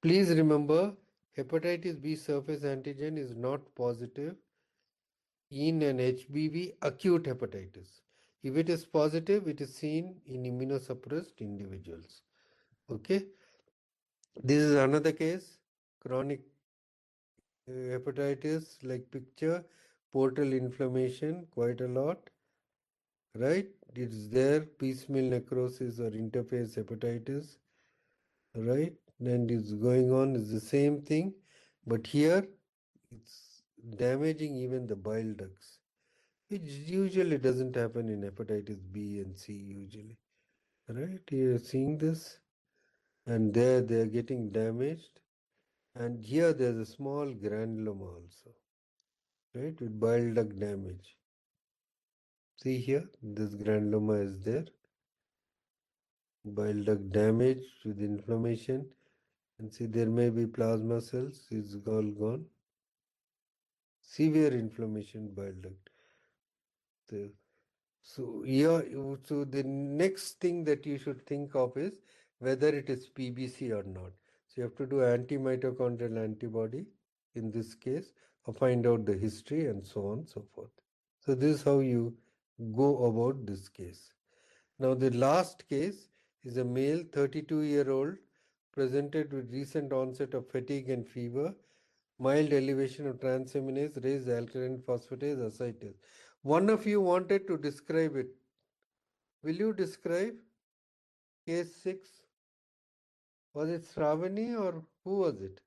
Please remember, hepatitis B surface antigen is not positive in an HBV acute hepatitis. If it is positive, it is seen in immunosuppressed individuals. Okay. This is another case, chronic hepatitis, like picture, portal inflammation, quite a lot, right? It's there, piecemeal necrosis or interface hepatitis, right? And it's going on, is the same thing, but here it's damaging even the bile ducts, which usually doesn't happen in hepatitis B and C usually, right? You're seeing this, and there they are getting damaged, and here there's a small granuloma also, right, with bile duct damage. See here, this granuloma is there, bile duct damage with inflammation, and see there may be plasma cells, it's all gone. Severe inflammation bile duct. So yeah, so the next thing that you should think of is whether it is PBC or not. So you have to do anti-mitochondrial antibody in this case, or find out the history and so on and so forth. So this is how you go about this case. Now the last case is a male 32-year-old presented with recent onset of fatigue and fever, mild elevation of transaminase, raised alkaline phosphatase, ascites. One of you wanted to describe it. Will you describe case 6? Was it Shravani or who was it?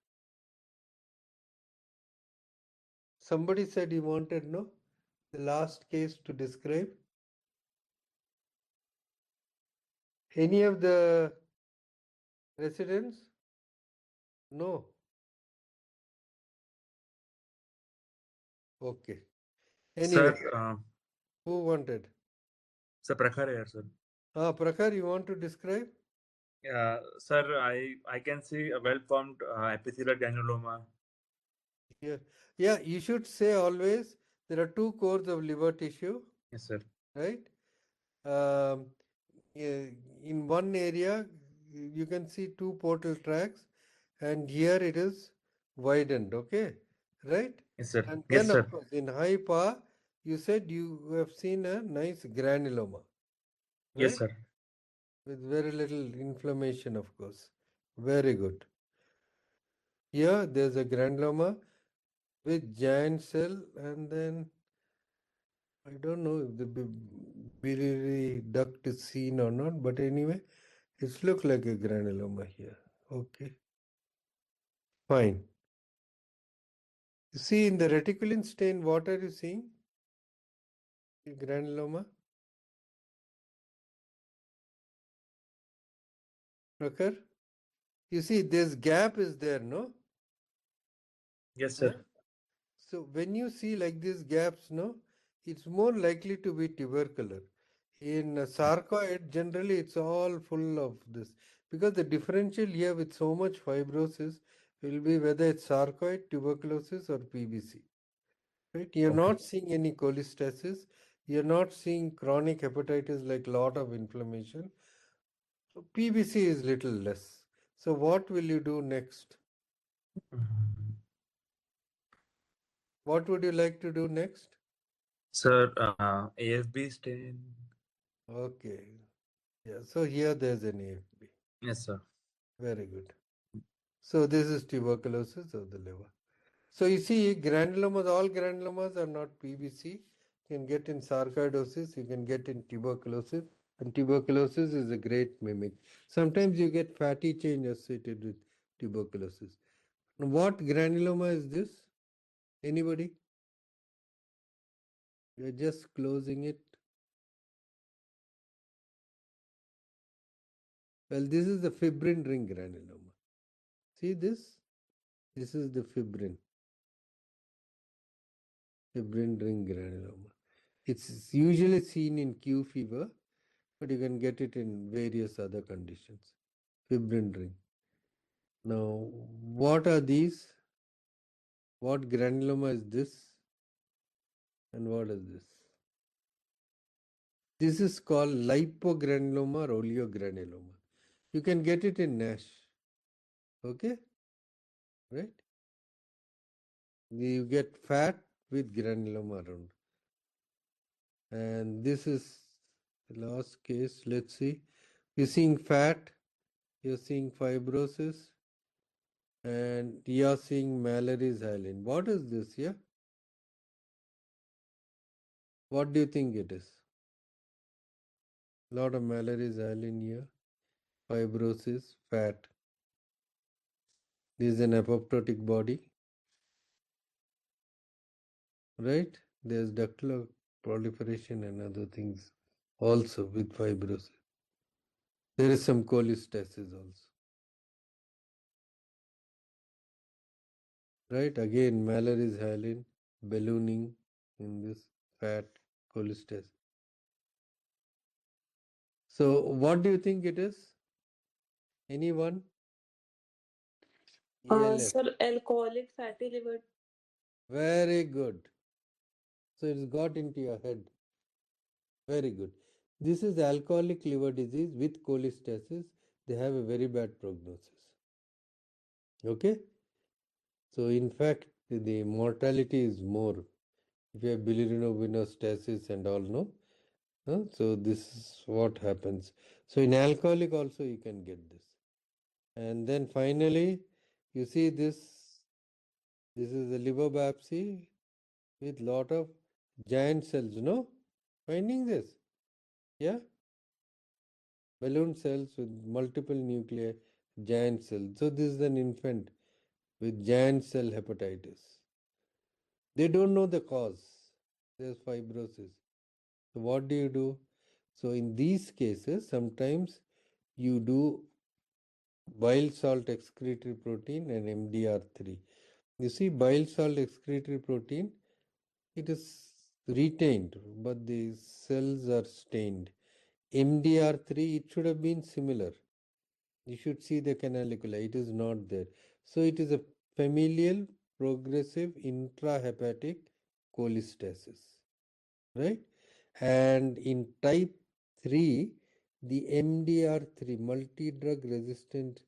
Somebody said he wanted, no? The last case to describe. Any of the residents? No. Okay. Anyway, Sir, who wanted? sir, Prakhar here, sir. Prakhar, you want to describe? Sir, I can see a well-formed epithelial granuloma. Yeah, you should say always there are two cores of liver tissue, Yes, sir. right? Um, in one area, you can see two portal tracts, and here it is widened, okay? Right? Yes, sir. And Yes, then, sir. of course, in high power, you said you have seen a nice granuloma, Yes, right? sir. With very little inflammation, of course. Very good. Here, there's a granuloma with giant cell, and then I don't know if the biliary duct is seen or not, but anyway, it's look like a granuloma here. Okay, fine. You see in the reticulin stain, what are you seeing? The granuloma? Prakhar? You see this gap is there, no? Yes, Huh? sir. So when you see like these gaps, no, it's more likely to be tubercular. In sarcoid, generally it's all full of this because the differential here with so much fibrosis will be whether it's sarcoid, tuberculosis, or PBC. Right? You're Okay. not seeing any cholestasis. You're not seeing chronic hepatitis like lot of inflammation. So PBC is little less. So what will you do next? Mhm. What would you like to do next? Sir, AFB stain. Okay. Yeah. So here there's an AFB. Yes, sir. Very good. So this is tuberculosis of the liver. So you see, granulomas, all granulomas are not PBC. You can get in sarcoidosis, you can get in tuberculosis, and tuberculosis is a great mimic. Sometimes you get fatty change associated with tuberculosis. What granuloma is this? Anybody? You're just closing it. Well, this is the fibrin ring granuloma. See this? This is the fibrin ring granuloma. It's usually seen in Q fever, but you can get it in various other conditions. Fibrin ring. Now, what are these? What granuloma is this? And what is this? This is called lipogranuloma or oleogranuloma. You can get it in NASH. Okay? Right? You get fat with granuloma around. And this is the last case. Let's see. You're seeing fat, you're seeing fibrosis, and you're seeing Mallory's hyalin. What is this here? What do you think it is? Lot of Mallory's hyalin here, fibrosis, fat. This is an apoptotic body, right? There's ductal proliferation and other things also with fibrosis. There is some cholestasis also. Right? Again, Mallory's hyalin, ballooning in this fat cholestasis. So, what do you think it is? Anyone? ELF. Sir, alcoholic fatty liver. Very good. So, it's got into your head. Very good. This is alcoholic liver disease with cholestasis. They have a very bad prognosis. Okay? So, in fact, the mortality is more. If you have biliary and all, no? So, this is what happens. So, in alcoholic also you can get this. And then finally, you see this. This is the liver biopsy with lot of giant cells, no? Finding this? Yeah? Balloon cells with multiple nuclei, giant cells. So this is an infant with giant cell hepatitis. They don't know the cause. There's fibrosis. So what do? So in these cases, sometimes you do bile salt excretory protein and MDR3. You see, bile salt excretory protein, it is retained, but the cells are stained. MDR3, it should have been similar. You should see the canaliculi. It is not there. So it is a familial progressive intrahepatic cholestasis, right? And in type 3, the MDR3, multi-drug resistant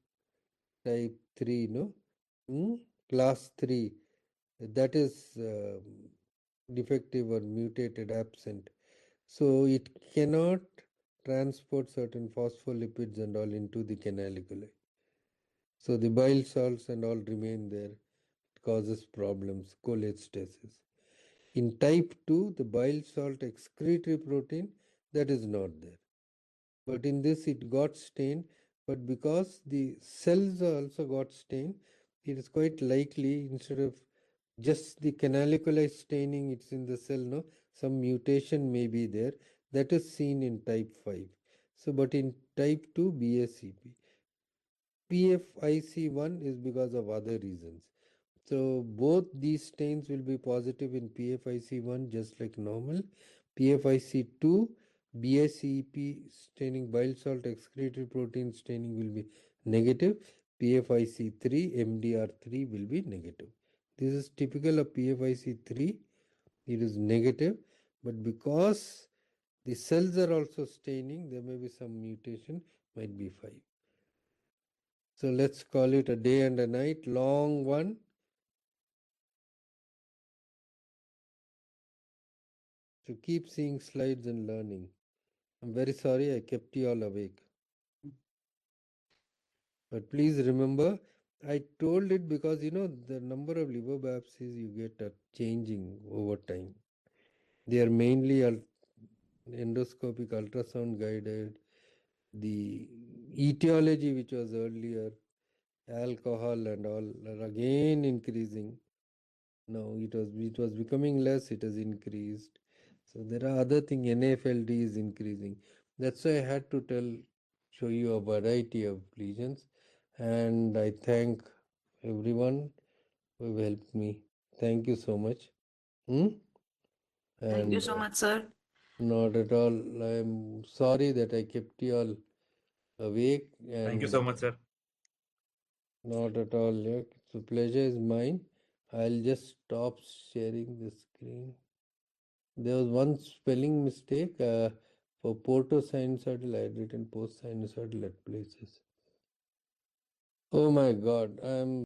type 3, no? Class 3, that is defective or mutated, absent. So it cannot transport certain phospholipids and all into the canaliculi. So the bile salts and all remain there. It causes problems, cholestasis. In type 2, the bile salt excretory protein, that is not there. But in this, it got stained. But because the cells also got stained, it is quite likely, instead of just the canaliculi staining, it's in the cell, no? Some mutation may be there. That is seen in type 5. So, but in type 2, BACP. PFIC1 is because of other reasons. So both these stains will be positive in PFIC1 just like normal. PFIC2, BACEP staining, bile salt excretory protein staining will be negative. PFIC3, MDR3 will be negative. This is typical of PFIC3. It is negative, but because the cells are also staining, there may be some mutation, might be 5. So let's call it a day and a night, long one. So keep seeing slides and learning. I'm very sorry I kept you all awake. But please remember, I told it because the number of liver biopsies you get are changing over time. They are mainly endoscopic ultrasound guided. The etiology, which was earlier alcohol and all, are again increasing. Now it was becoming less, it has increased. So there are other things, NAFLD is increasing. That's why I had to show you a variety of lesions. And I thank everyone who helped me. Thank you so much. Thank you And so much, sir. not at all. I'm sorry that I kept you all awake. And Thank you so much, sir. not at all. Yeah. The pleasure is mine. I'll just stop sharing the screen. There was one spelling mistake for portosinusoidal. I had written post sinusoidal at places. Oh my God, I'm